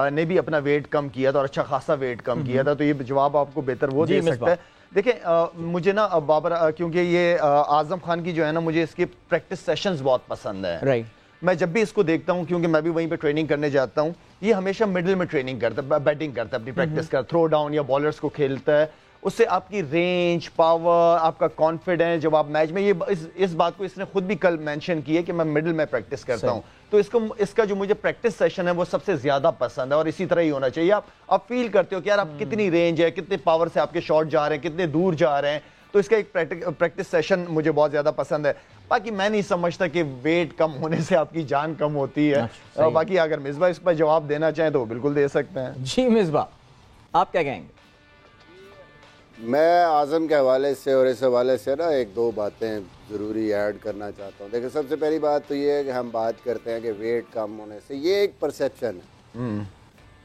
نے بھی اپنا ویٹ کم کیا تھا اور اچھا خاصا ویٹ کم کیا تھا, تو یہ جواب آپ کو بہتر وہ دے سکتا ہے. دیکھیں مجھے نا بابر, کیونکہ یہ اعظم خان کی جو ہے نا مجھے اس کی پریکٹس سیشنز بہت پسند ہیں. رائٹ, میں جب بھی اس کو دیکھتا ہوں کیونکہ میں بھی وہیں پہ ٹریننگ کرنے جاتا ہوں, یہ ہمیشہ مڈل میں ٹریننگ کرتا ہے, بیٹنگ کرتا ہے, اپنی پریکٹس کرتا ہے, تھرو ڈاؤن یا بالرز کو کھیلتا ہے. اس سے آپ کی رینج, پاور, آپ کا کانفیڈنس, جب آپ میچ میں, یہ اس بات کو اس نے خود بھی کل مینشن کی ہے کہ میں مڈل میں پریکٹس کرتا ہوں. تو اس کا جو مجھے پریکٹس سیشن ہے وہ سب سے زیادہ پسند ہے اور اسی طرح ہی ہونا چاہیے. آپ فیل کرتے ہو کہ یار آپ کتنی رینج ہے, کتنے پاور سے آپ کے شاٹ جا رہے ہیں, کتنے دور جا رہے ہیں. تو اس کا ایک پریکٹس سیشن مجھے بہت زیادہ پسند ہے. باقی میں نہیں سمجھتا کہ ویٹ کم ہونے سے آپ کی جان کم ہوتی ہے. باقی اگر مصباح اس پر جواب دینا چاہیں تو بالکل دے سکتے ہیں. جی مصباح, آپ کیا کہیں گے؟ میں اعظم کے حوالے سے اور اس حوالے سے نا ایک دو باتیں ضروری ایڈ کرنا چاہتا ہوں. دیکھیں سب سے پہلی بات تو یہ ہے کہ ہم بات کرتے ہیں کہ ویٹ کم ہونے سے, یہ ایک پرسیپشن ہے.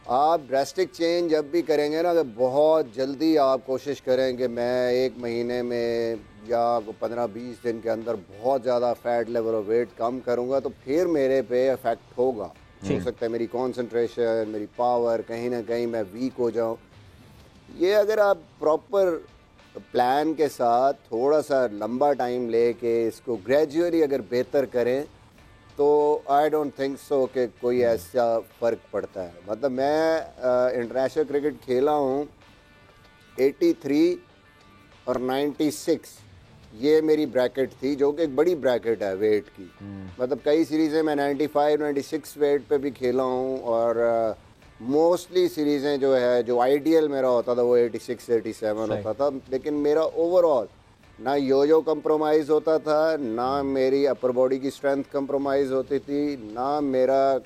آپ ڈراسٹک چینج جب بھی کریں گے نا, کہ بہت جلدی آپ کوشش کریں کہ میں 1 مہینے میں یا 15-20 دن کے اندر بہت زیادہ فیٹ لیول اور ویٹ کم کروں گا, تو پھر میرے پہ افیکٹ ہوگا. ہو سکتا ہے میری کانسنٹریشن, میری پاور کہیں نہ کہیں میں ویک ہو جاؤں. یہ اگر آپ پراپر پلان کے ساتھ تھوڑا سا لمبا ٹائم لے کے اس کو گریجولی اگر بہتر کریں تو آئی ڈونٹ تھنک سو کہ کوئی ایسا فرق پڑتا ہے. مطلب میں انٹرنیشنل کرکٹ کھیلا ہوں 83 اور 96, یہ میری بریکٹ تھی جو کہ ایک بڑی بریکٹ ہے ویٹ کی. مطلب کئی سیریزیں میں 95-96 ویٹ پہ بھی کھیلا ہوں اور موسٹلی سیریزیں جو ہے جو آئیڈیل میرا ہوتا تھا وہ 86-87 ہوتا تھا. لیکن میرا اوور آل نہ یو کمپرومائز ہوتا تھا, نہ میری اپر باڈی کی اسٹرینتھ کمپرومائز ہوتی تھی, نہ میرا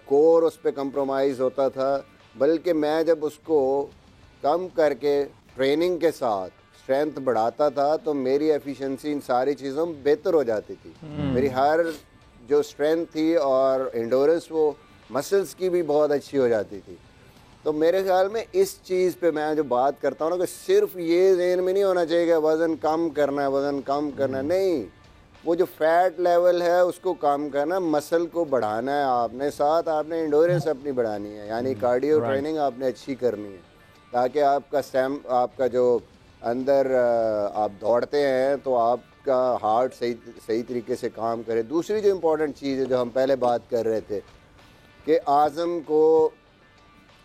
کور اس پہ کمپرومائز ہوتا تھا. بلکہ میں جب اس کو کم کر کے ٹریننگ کے ساتھ اسٹرینتھ بڑھاتا تھا تو میری ایفیشنسی ان ساری چیزوں میں بہتر ہو جاتی تھی. میری ہر جو اسٹرینتھ تھی اور انڈورنس وہ مسلس کی بھی بہت اچھی ہو جاتی تھی. تو میرے خیال میں اس چیز پہ میں جو بات کرتا ہوں نا, کہ صرف یہ ذہن میں نہیں ہونا چاہیے کہ وزن کم کرنا ہے, وزن کم کرنا ہے. نہیں, وہ جو فیٹ لیول ہے اس کو کم کرنا, مسل کو بڑھانا ہے آپ نے, ساتھ آپ نے انڈورنس اپنی بڑھانی ہے, یعنی کارڈیو ٹریننگ آپ نے اچھی کرنی ہے تاکہ آپ کا جو اندر آپ دوڑتے ہیں تو آپ کا ہارٹ صحیح طریقے سے کام کرے. دوسری جو امپورٹنٹ چیز ہے جو ہم پہلے بات کر رہے تھے کہ اعظم کو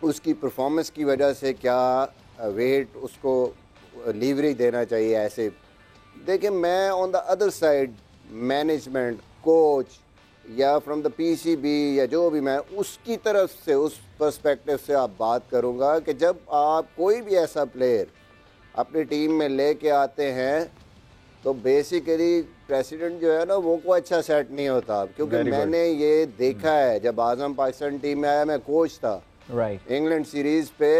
اس کی پرفارمنس کی وجہ سے کیا ویٹ اس کو لیوریج دینا چاہیے ایسے. دیکھیں میں on the other side management, coach یا from the P C B یا جو بھی, میں اس کی طرف سے اس پرسپیکٹیو سے آپ بات کروں گا کہ جب آپ کوئی بھی ایسا پلیئر اپنی ٹیم میں لے کے آتے ہیں تو بیسیکلی پریسیڈنٹ جو ہے نا وہ کو اچھا سیٹ نہیں ہوتا. کیونکہ میں نے یہ دیکھا ہے جب اعظم پاکستان ٹیم میں آیا, میں کوچ تھا انگلینڈ سیریز پہ,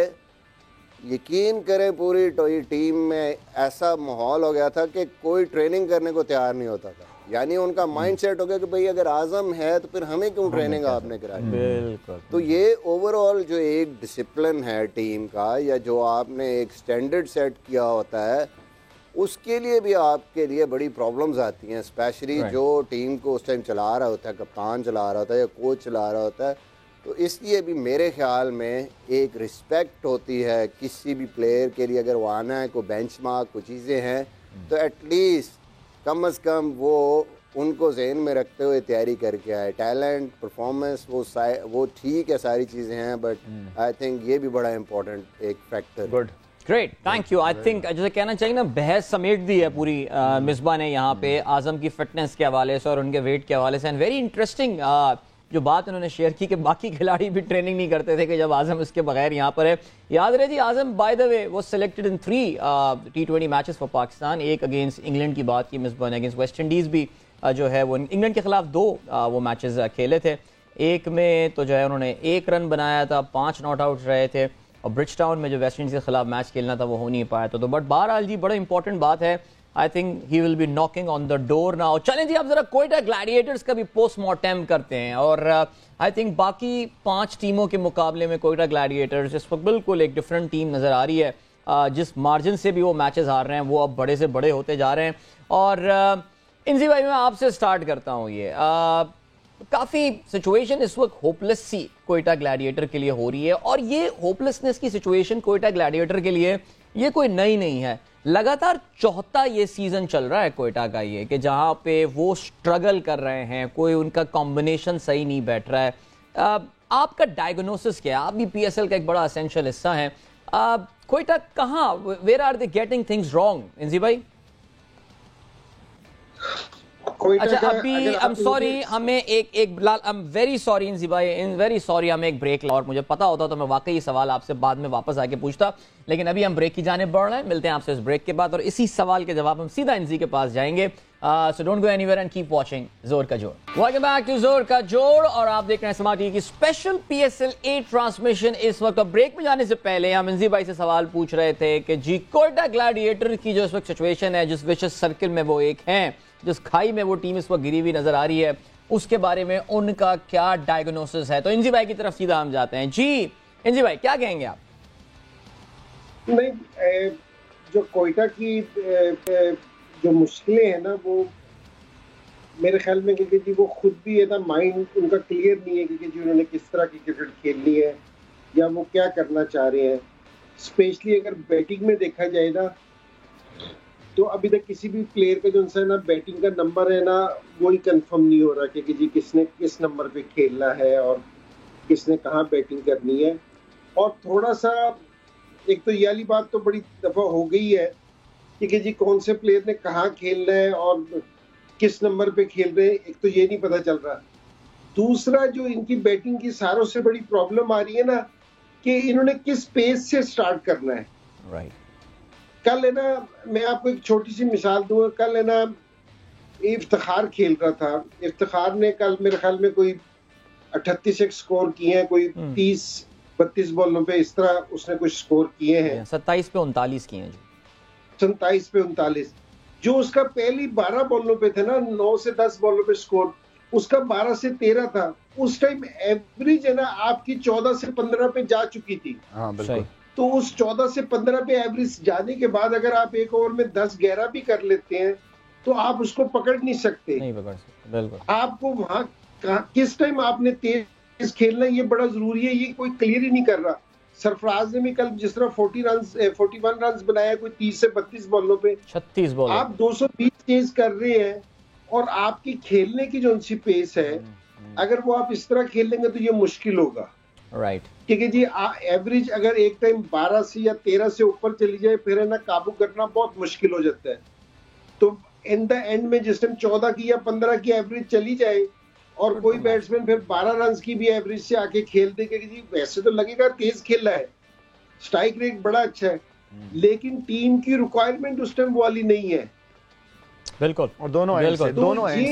یقین کریں پوری ٹیم میں ایسا ماحول ہو گیا تھا کہ کوئی ٹریننگ کرنے کو تیار نہیں ہوتا تھا. یعنی ان کا مائنڈ سیٹ ہو گیا کہ بھئی اگر اعظم ہے تو پھر ہمیں کیوں ٹریننگ آپ نے کرائی. بالکل. تو یہ اوور آل جو ایک ڈسپلن ہے ٹیم کا, یا جو آپ نے ایک سٹینڈرڈ سیٹ کیا ہوتا ہے, اس کے لیے بھی آپ کے لیے بڑی پرابلمز آتی ہیں, اسپیشلی جو ٹیم کو اس ٹائم چلا رہا ہوتا ہے, کپتان چلا رہا ہوتا ہے یا کوچ چلا رہا ہوتا ہے. تو اس لیے بھی میرے خیال میں ایک رسپیکٹ ہوتی ہے کسی بھی پلیئر کے لیے. اگر وہ آنا ہے, کوئی بینچ مارک, کوئی چیزیں ہیں, تو ایٹ لیسٹ کم از کم وہ ان کو ذہن میں رکھتے ہوئے تیاری کر کے آئے. ٹیلنٹ, پرفارمنس وہ ٹھیک ہے, ساری چیزیں ہیں, بٹ آئی تھنک یہ بھی بڑا امپورٹنٹ ایک factor. Good, great, thank you. I think جیسے کہنا چاہیے نا, بحث سمیٹ دی ہے پوری مصباح نے یہاں پہ اعظم کی فٹنس کے حوالے سے اور ان کے ویٹ کے حوالے سے. اینڈ ویری انٹرسٹنگ جو بات انہوں نے شیئر کی کہ باقی کھلاڑی بھی ٹریننگ نہیں کرتے تھے کہ جب اعظم اس کے بغیر یہاں پر ہے. یاد رہے جی, Azam by the way was selected in 3 T20 matches for Pakistan. ایک اگینسٹ انگلینڈ کی بات کی مصباح نے, اگینسٹ ویسٹ انڈیز بھی جو ہے وہ انگلینڈ کے خلاف 2 وہ میچز کھیلے تھے. ایک میں تو جو ہے انہوں نے 1 رن بنایا تھا, 5 ناٹ آؤٹ رہے تھے, اور برج ٹاؤن میں جو ویسٹ انڈیز کے خلاف میچ کھیلنا تھا وہ ہو نہیں پایا تو بٹ بہرحال جی بڑا امپورٹنٹ بات ہے. I think he will be knocking on the door now. چلیں جی اب ذرا کوئٹہ گلیڈیٹرز کا بھی پوسٹ مارٹم کرتے ہیں اور I think باقی 5 ٹیموں کے مقابلے میں کوئٹہ گلیڈیٹرز اس وقت بالکل ایک ڈفرنٹ ٹیم نظر آ رہی ہے. جس مارجن سے بھی وہ میچز ہار رہے ہیں وہ اب بڑے سے بڑے ہوتے جا رہے ہیں. اور انزی بھائی میں آپ سے سٹارٹ کرتا ہوں, یہ کافی سچویشن اس وقت ہوپلیس سی کوئٹہ گلیڈیٹر کے لیے ہو رہی ہے اور یہ ہوپلیسنس کی سچویشن کوئٹہ گلیڈیٹر کے لیے یہ کوئی نئی نہیں ہے. لگاتار چوتھا یہ سیزن چل رہا ہے کوئٹہ کا یہ کہ جہاں پہ وہ سٹرگل کر رہے ہیں, کوئی ان کا کمبینیشن صحیح نہیں بیٹھ رہا ہے. آپ کا ڈائگنوسس کیا ہے؟ آپ بھی پی ایس ایل کا ایک بڑا اسینشل حصہ ہیں. کوئٹہ کہاں, where are they getting things wrong Inzi بھائی؟ اچھا ابھی I'm sorry ہمیں ایک بلال I'm very sorry انزی بھائی very sorry ہمیں ایک بریک اور مجھے پتا ہوتا تو میں واقعی سوال آپ سے بعد میں واپس آ کے پوچھتا, لیکن ابھی ہم بریک کی جانب بڑھ رہے ہیں. ملتے ہیں آپ سے اس بریک کے بعد اور اسی سوال کے جواب ہم سیدھا انزی کے پاس جائیں گے. So don't go anywhere and keep watching زور کا جوڑ. Welcome back to زور کا جوڑ اور آپ دیکھ رہے ہیں سماعت ٹی وی کی اسپیشل PSL 8 ٹرانسمیشن. اس وقت بریک میں جانے سے پہلے ہم انزی بھائی سے سوال پوچھ رہے تھے کہ جی کوئٹہ گلیڈیٹر کی جو اس وقت سچویشن ہے, جس وشس سرکل میں وہ ایک ہیں, جس کھائی میں وہ ٹیم اس وقت گری ہوئی نظر آ رہی ہے, اس کے بارے میں ان کا کیا ڈائگنوسس ہے. تو انزی بھائی کی طرف سیدھا ہم جاتے ہیں. جی انزی بھائی کیا کہیں گے آپ؟ نہیں, جو کوئٹہ کی جو مشکلیں ہیں نا وہ میرے خیال میں کہ جی وہ خود بھی ہے نا مائنڈ ان کا کلیئر نہیں ہے کہ جی انہوں نے کس طرح کی کرکٹ کھیلنی ہے یا وہ کیا کرنا چاہ رہے ہیں. اسپیشلی اگر بیٹنگ میں دیکھا جائے نا تو ابھی تک کسی بھی پلیئر کا جو ان سے نا بیٹنگ کا نمبر ہے نا وہی کنفرم نہیں ہو رہا کہ جی کس نے کس نمبر پہ کھیلنا ہے اور کس نے کہاں بیٹنگ کرنی ہے. اور تھوڑا سا ایک تو یہ والی بات تو بڑی دفعہ ہو گئی ہے کہ جی کون سے پلیئر نے کہاں کھیلنا ہے اور کس نمبر پہ کھیل رہے ہیں, ایک تو یہ نہیں پتا چل رہا. دوسرا جو ان کی بیٹنگ کی ساروں سے بڑی پرابلم آ رہی ہے نا کہ انہوں نے کس پیس سے سٹارٹ کرنا ہے. کل ہے نا میں آپ کو ایک چھوٹی سی مثال دوں گا. کل ہے نا افتخار کھیل رہا تھا, افتخار نے کل میرے خیال میں کوئی 38 ایک سکور کیے ہیں, کوئی 30-32 بالوں پہ اس طرح اس نے کچھ سکور کیے ہیں. 27 پہ 39 کیے ہیں جی, 27 پہ 39. جو اس کا پہلی 12 بالوں پہ تھے نا 9 سے 10 بالوں پہ سکور, اس کا 12 سے 13 تھا. اس ٹائم ایوریج ہے نا آپ کی 14 سے 15 پہ جا چکی تھی. ہاں بالکل. تو اس 14 سے 15 پہ ایوریج جانے کے بعد اگر آپ ایک اوور میں 10-11 بھی کر لیتے ہیں تو آپ اس کو پکڑ نہیں سکتے. بالکل. آپ کو وہاں کس ٹائم آپ نے تیز کھیلنا یہ بڑا ضروری ہے, یہ کوئی کلیئر ہی نہیں کر رہا. سرفراز نے بھی کل جس طرح 41 رنز بنایا کوئی 30 سے 32 بالوں پہ, 36 بال آپ 220 چیز کر رہے ہیں اور آپ کی کھیلنے کی جو ان سی پیس ہے اگر وہ آپ اس طرح کھیل لیں گے تو یہ مشکل ہوگا. کیونکہ جی ایوریج اگر ایک ٹائم 12 سے یا 13 سے اوپر چلی جائے پھر ہے نا قابو کرنا بہت مشکل ہو جاتا ہے. تو ان دا اینڈ میں جس ٹائم 14 کی یا 15 کی ایوریج چلی جائے اور کوئی بیٹسمین پھر 12 رنز کی بھی ایوریج سے آ کے کھیل دے کہ جی ویسے تو لگے گا تیز کھیل رہا ہے, سٹرائک ریٹ بڑا اچھا ہے, لیکن ٹیم کی ریکوائرمنٹ اس ٹائم والی نہیں ہے. بالکل. اور دونوں اینڈ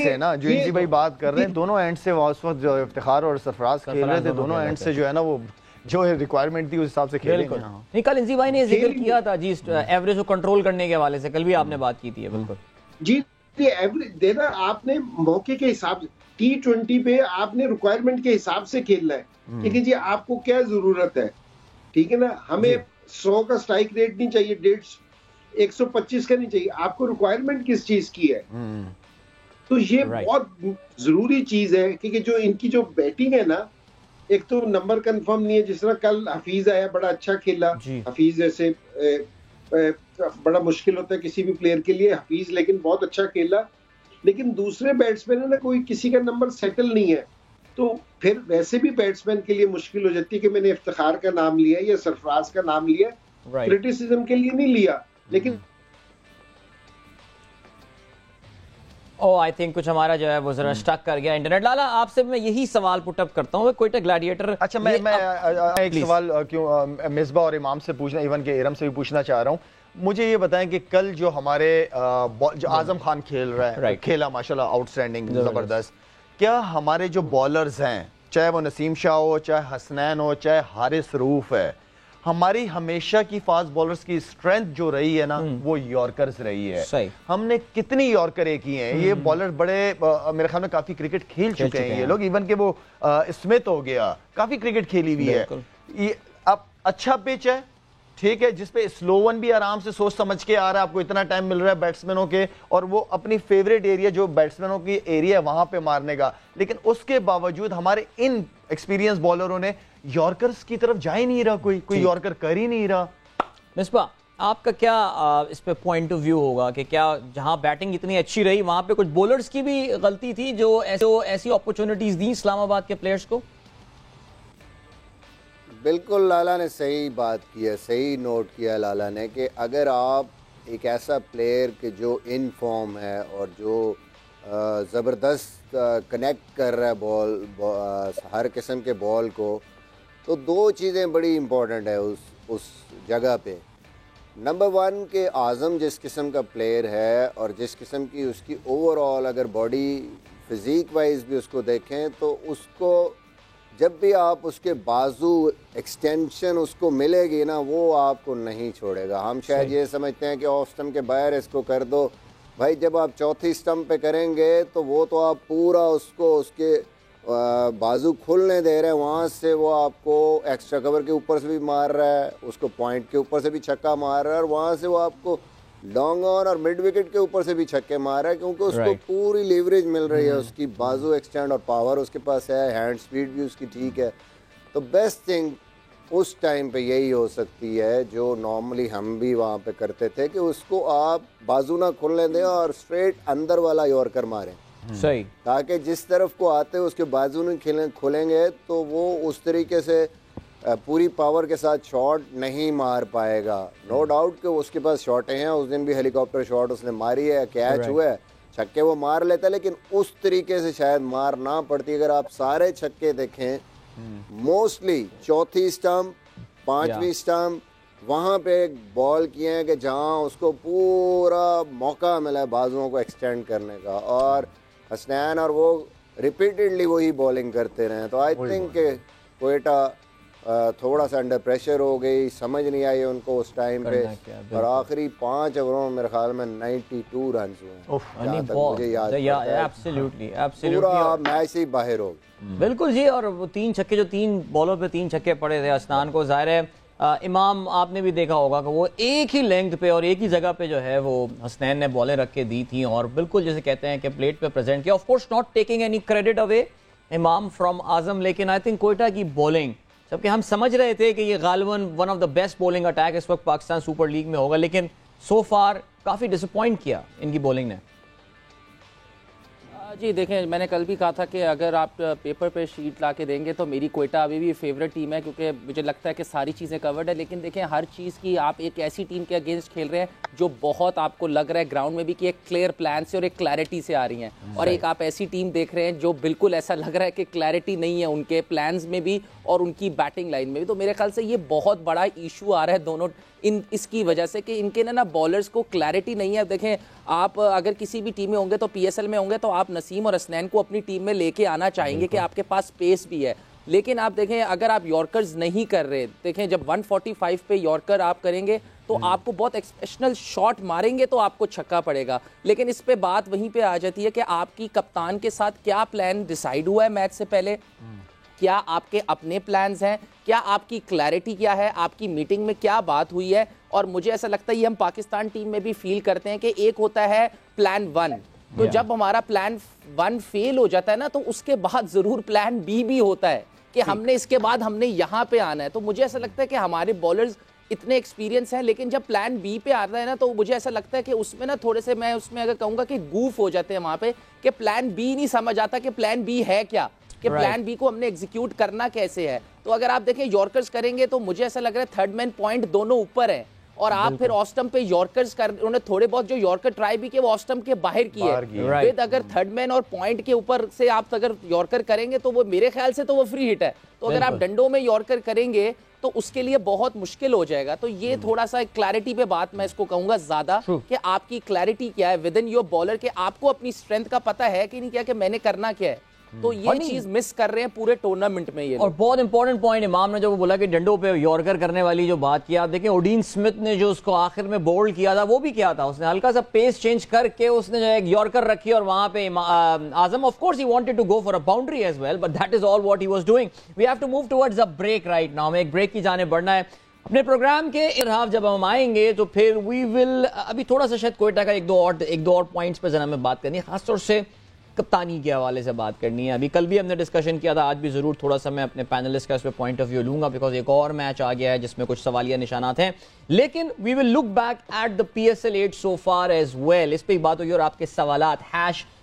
سے نا جو انجی بھائی بات کر رہے ہیں, دونوں اینڈ سے اس وقت جو افتخار اور سرفراز کھیل رہے تھے, دونوں اینڈ سے جو ہے نا وہ جو ریکوائرمنٹ تھی اس حساب سے کھیلے. نہیں کل انزی بھائی نے ذکر کیا تھا جی ایوریج کو کنٹرول کرنے کے حوالے سے, کل بھی آپ نے بات کی تھی. بالکل جی ایوریج دینا آپ نے موقع کے حساب سے, T20 پہ آپ نے ریکوائرمنٹ کے حساب سے کھیلنا ہے کہ جی آپ کو کیا ضرورت ہے. ٹھیک ہے نا, ہمیں 100 کا سٹرائک ریٹ نہیں چاہیے, 125 کا نہیں چاہیے, آپ کو ریکوائرمنٹ کس چیز کی ہے. تو یہ بہت ضروری چیز ہے کیونکہ جو ان کی جو بیٹنگ ہے نا, ایک تو نمبر کنفرم نہیں ہے. جس طرح کل حفیظ آیا بڑا اچھا کھیلا, حفیظ جیسے بڑا مشکل ہوتا ہے کسی بھی پلیئر کے لیے حفیظ, لیکن بہت اچھا کھیلا. لیکن دوسرے بیٹسمین ہے نا کوئی کسی کا نمبر سیٹل نہیں ہے, تو پھر ویسے بھی بیٹسمین کے لیے مشکل ہو جاتی ہے کہ میں نے افتخار کا نام لیا یا سرفراز کا نام لیا, کرٹیسزم کے لیے نہیں لیا. لیکن آئی تھنک کچھ ہمارا جو ہے وہ ذرا اسٹک کر گیا انٹرنیٹ. لالا آپ سے میں یہی سوال پٹ اپ کرتا ہوں, کوئٹہ گلیڈیٹر. اچھا میں ایک سوال کیوں مصباح اور امام سے پوچھنا, ایون کہ ارم سے بھی پوچھنا چاہ رہا ہوں. مجھے یہ بتائیں کہ کل جو ہمارے جو اعظم خان کھیل رہا ہے, کھیلا ماشاءاللہ آؤٹ اسٹینڈنگ زبردست, کیا ہمارے جو بالرز ہیں چاہے وہ نسیم شاہ ہو, چاہے حسنین ہو, چاہے حارث روف ہے, ہماری ہمیشہ کی فاسٹ بولرز کی اسٹرینتھ جو رہی ہے نا وہ یارکرز رہی ہے. ہم نے کتنی یارکریں کی ہیں, یہ بولر بڑے میرے خیال میں کافی کرکٹ کھیل چکے ہیں یہ لوگ, ایون کہ وہ اسمتھ ہو گیا, کافی کرکٹ کھیلی ہوئی ہے. اب اچھا پچ ہے ٹھیک ہے, جس پہ سلو ون بھی آرام سے سوچ سمجھ کے آ رہا ہے, آپ کو اتنا ٹائم مل رہا ہے بیٹسمینوں کے, اور وہ اپنی فیوریٹ ایریا جو بیٹسمینوں کی ایریا ہے وہاں پہ مارنے کا, لیکن اس کے باوجود ہمارے ان ایکسپیرینس بالروں نے یارکرز کی طرف جا ہی نہیں رہا, کوئی یارکر کر ہی نہیں رہا. مصباح آپ کا کیا اس پہ پوائنٹ آف ویو ہوگا کہ کیا جہاں بیٹنگ اتنی اچھی رہی وہاں پہ کچھ بولرز کی بھی غلطی تھی جو ایسی اپرچونٹیز دیں اسلام آباد کے پلیئرز کو؟ بالکل لالا نے صحیح بات کی ہے, صحیح نوٹ کیا لالا نے کہ اگر آپ ایک ایسا پلیئر کہ جو ان فارم ہے اور جو زبردست کنیکٹ کر رہا ہے بال, ہر قسم کے بال کو, تو دو چیزیں بڑی امپورٹنٹ ہے اس جگہ پہ. نمبر ون کہ اعظم جس قسم کا پلیئر ہے اور جس قسم کی اس کی اوور آل اگر باڈی فزیک وائز بھی اس کو دیکھیں تو اس کو جب بھی آپ اس کے بازو ایکسٹینشن اس کو ملے گی نا وہ آپ کو نہیں چھوڑے گا. ہم شاید یہ سمجھتے ہیں کہ آف سٹمپ کے باہر اس کو کر دو, بھائی جب آپ چوتھی سٹمپ پہ کریں گے تو وہ تو آپ پورا اس کو اس کے بازو کھلنے دے رہے ہیں, وہاں سے وہ آپ کو ایکسٹرا کور کے اوپر سے بھی مار رہا ہے, اس کو پوائنٹ کے اوپر سے بھی چھکا مار رہا ہے, اور وہاں سے وہ آپ کو لانگ آن اور مڈ وکٹ کے اوپر سے بھی چھکے مار رہا ہے, کیونکہ اس کو پوری لیوریج مل رہی ہے, اس کی بازو ایکسٹینڈ اور پاور اس کے پاس ہے, ہینڈ سپیڈ بھی اس کی ٹھیک ہے. تو بیسٹ تھنگ اس ٹائم پہ یہی ہو سکتی ہے جو نارملی ہم بھی وہاں پہ کرتے تھے کہ اس کو آپ بازو نہ کھلنے دیں اور اسٹریٹ اندر والا یارکر ماریں, صحیح, تاکہ جس طرف کو آتے اس کے بازو نہیں کھلیں گے تو وہ اس طریقے سے پوری پاور کے ساتھ شاٹ نہیں مار پائے گا. نو ڈاؤٹ کہ اس کے پاس شاٹیں ہیں, اس دن بھی ہیلی کاپٹر شاٹ اس نے ماری ہے, کیچ ہوا ہے, چھکے وہ مار لیتا ہے, لیکن اس طریقے سے شاید مار نہ پڑتی. اگر آپ سارے چھکے دیکھیں موسٹلی چوتھی سٹمپ, پانچویں سٹمپ, وہاں پہ ایک بال کیے ہیں کہ جہاں اس کو پورا موقع ملا ہے بازوؤں کو ایکسٹینڈ کرنے کا, اور حسنین اور وہ ریپیٹڈلی وہی بالنگ کرتے رہے. تو آئی تھنک کہ کوئٹہ تھوڑا سا انڈر پریشر ہو گئی, سمجھ نہیں آئی ان کو اس ٹائم پہ, اور آخری 5 اووروں میں میرے خیال میں 92 رنز ہوئے ہیں مجھے یاد ہے, پورا میچ ہی باہر ہو. بالکل جی, اور وہ 3 چھکے جو 3 بالوں پہ 3 چھکے پڑے تھے حسنان کو, ظاہر ہے امام آپ نے بھی دیکھا ہوگا کہ وہ ایک ہی لینگتھ پہ اور ایک ہی جگہ پہ جو ہے وہ حسنین نے بالیں رکھ کے دی تھیں, اور بالکل جیسے کہتے ہیں کہ پلیٹ پہ پریزنٹ کیا. Of course not taking any credit away Imam from اعظم, لیکن آئی تھنک کوئٹہ کی بولنگ, جبکہ ہم سمجھ رہے تھے کہ یہ غالباً one of the best bowling attack اس وقت پاکستان سپر لیگ میں ہوگا, لیکن سو فار کافی ڈس اپوائنٹ کیا ان کی بولنگ نے. جی دیکھیں, میں نے کل بھی کہا تھا کہ اگر آپ پیپر پہ شیٹ لا کے دیں گے تو میری کوئٹہ ابھی بھی فیوریٹ ٹیم ہے, کیونکہ مجھے لگتا ہے کہ ساری چیزیں کورڈ ہے. لیکن دیکھیں ہر چیز کی آپ ایک ایسی ٹیم کے اگینسٹ کھیل رہے ہیں جو بہت آپ کو لگ رہا ہے گراؤنڈ میں بھی کہ ایک کلیئر پلان سے اور ایک کلیئرٹی سے آ رہی ہیں, اور ایک آپ ایسی ٹیم دیکھ رہے ہیں جو بالکل ایسا لگ رہا ہے کہ کلیئرٹی نہیں ہے ان کے پلانز میں بھی اور ان کی بیٹنگ لائن میں بھی. تو میرے خیال سے یہ بہت بڑا ایشو آ رہا ہے دونوں اس کی وجہ سے کہ ان کے نا بالرز کو کلیئرٹی نہیں ہے. دیکھیں آپ اگر کسی بھی ٹیم میں ہوں گے تو پی ایس ایل میں ہوں گے تو آپ نسیم اور حسنین کو اپنی ٹیم میں لے کے آنا چاہیں گے کہ آپ کے پاس سپیس بھی ہے, لیکن آپ دیکھیں اگر آپ یارکرز نہیں کر رہے, دیکھیں جب 145 پہ یارکر آپ کریں گے تو آپ کو بہت ایکسپیشنل شاٹ ماریں گے تو آپ کو چھکا پڑے گا. لیکن اس پہ بات وہیں پہ آ جاتی ہے کہ آپ کی کپتان کے ساتھ کیا پلان ڈیسائیڈ ہوا ہے میچ سے پہلے, کیا آپ کے اپنے پلانز ہیں, کیا آپ کی کلیئرٹی کیا ہے, آپ کی میٹنگ میں کیا بات ہوئی ہے. اور مجھے ایسا لگتا ہے یہ ہم پاکستان ٹیم میں بھی فیل کرتے ہیں کہ ایک ہوتا ہے پلان 1, تو جب ہمارا پلان 1 فیل ہو جاتا ہے نا تو اس کے بعد ضرور پلان بی بھی ہوتا ہے کہ ہم نے اس کے بعد ہم نے یہاں پہ آنا ہے. تو مجھے ایسا لگتا ہے کہ ہمارے بالرز اتنے ایکسپیرینس ہیں, لیکن جب پلان بی پہ آتا ہے نا تو مجھے ایسا لگتا ہے کہ اس میں نا تھوڑے سے میں اس میں اگر کہوں گا کہ گوف ہو جاتے ہیں وہاں پہ کہ پلان بی نہیں سمجھ آتا کہ پلان بی ہے کیا, کہ پلان بی کو ہم نے ایگزیکیوٹ کرنا کیسے ہے. تو اگر آپ دیکھیں یارکرز کریں گے تو مجھے ایسا لگ رہا ہے تھرڈ مین پوائنٹ دونوں اوپر ہیں, اور آپ پھر آسٹم پہ یارکرز انہوں نے تھوڑے بہت جو یارکر ٹرائی بھی کیے وہ آسٹم کے باہر کیے, پھر اگر تھرڈ مین اور پوائنٹ کے اوپر سے آپ اگر یارکر کریں گے تو وہ میرے خیال سے تو وہ فری ہٹ ہے. تو اگر آپ ڈنڈوں میں یارکر کریں گے تو اس کے لیے بہت مشکل ہو جائے گا. تو یہ تھوڑا سا کلیئرٹی پہ بات میں اس کو کہوں گا زیادہ کہ آپ کی کلیئرٹی کیا ہے ود ان یور بالر, کہ آپ کو اپنی اسٹرینتھ کا پتہ ہے کہ نہیں کیا کہ میں نے کرنا کیا ہے. تو یہ چیز مس کر رہے ہیں پورے ٹورنامنٹ میں یہ. اور بہت امپورٹنٹ پوائنٹ امام نے جو بولا کہ ڈنڈوں پہ یارکر کرنے والی جو بات کی, آپ دیکھیں اوڈین اسمتھ نے جو اس کو آخر میں بولڈ کیا تھا وہ بھی کیا تھا, اس نے ہلکا سا پیس چینج کر کے اس نے جو ایک یارکر رکھی اور وہاں پہ Azam of course he wanted to go for a boundary as well, but that is all what he was doing. We have to move towards a break right now. ہمیں ایک بریک کی جانب بڑھنا ہے. اپنے پروگرام کے ارہاف جب ہم آئیں گے تو پھر وی ول ابھی تھوڑا سا شاید کوئٹہ کا ایک دو اور پوائنٹس پہ ذرا ہمیں بات کرنی ہے, خاص طور سے کپتانی کے حوالے سے بات کرنی ہے. ابھی کل بھی ہم نے ڈسکشن کیا تھا, آج بھی ضرور تھوڑا سا میں اپنے پینلسٹ کا اس پہ پوائنٹ آف ویو لوں گا, بیکاز ایک اور میچ آ گیا ہے جس میں کچھ سوالیہ نشانات ہیں. لیکن we will look back at the PSL 8 so far as well. اس پہ ہی بات ہوگی اور آپ کے سوالات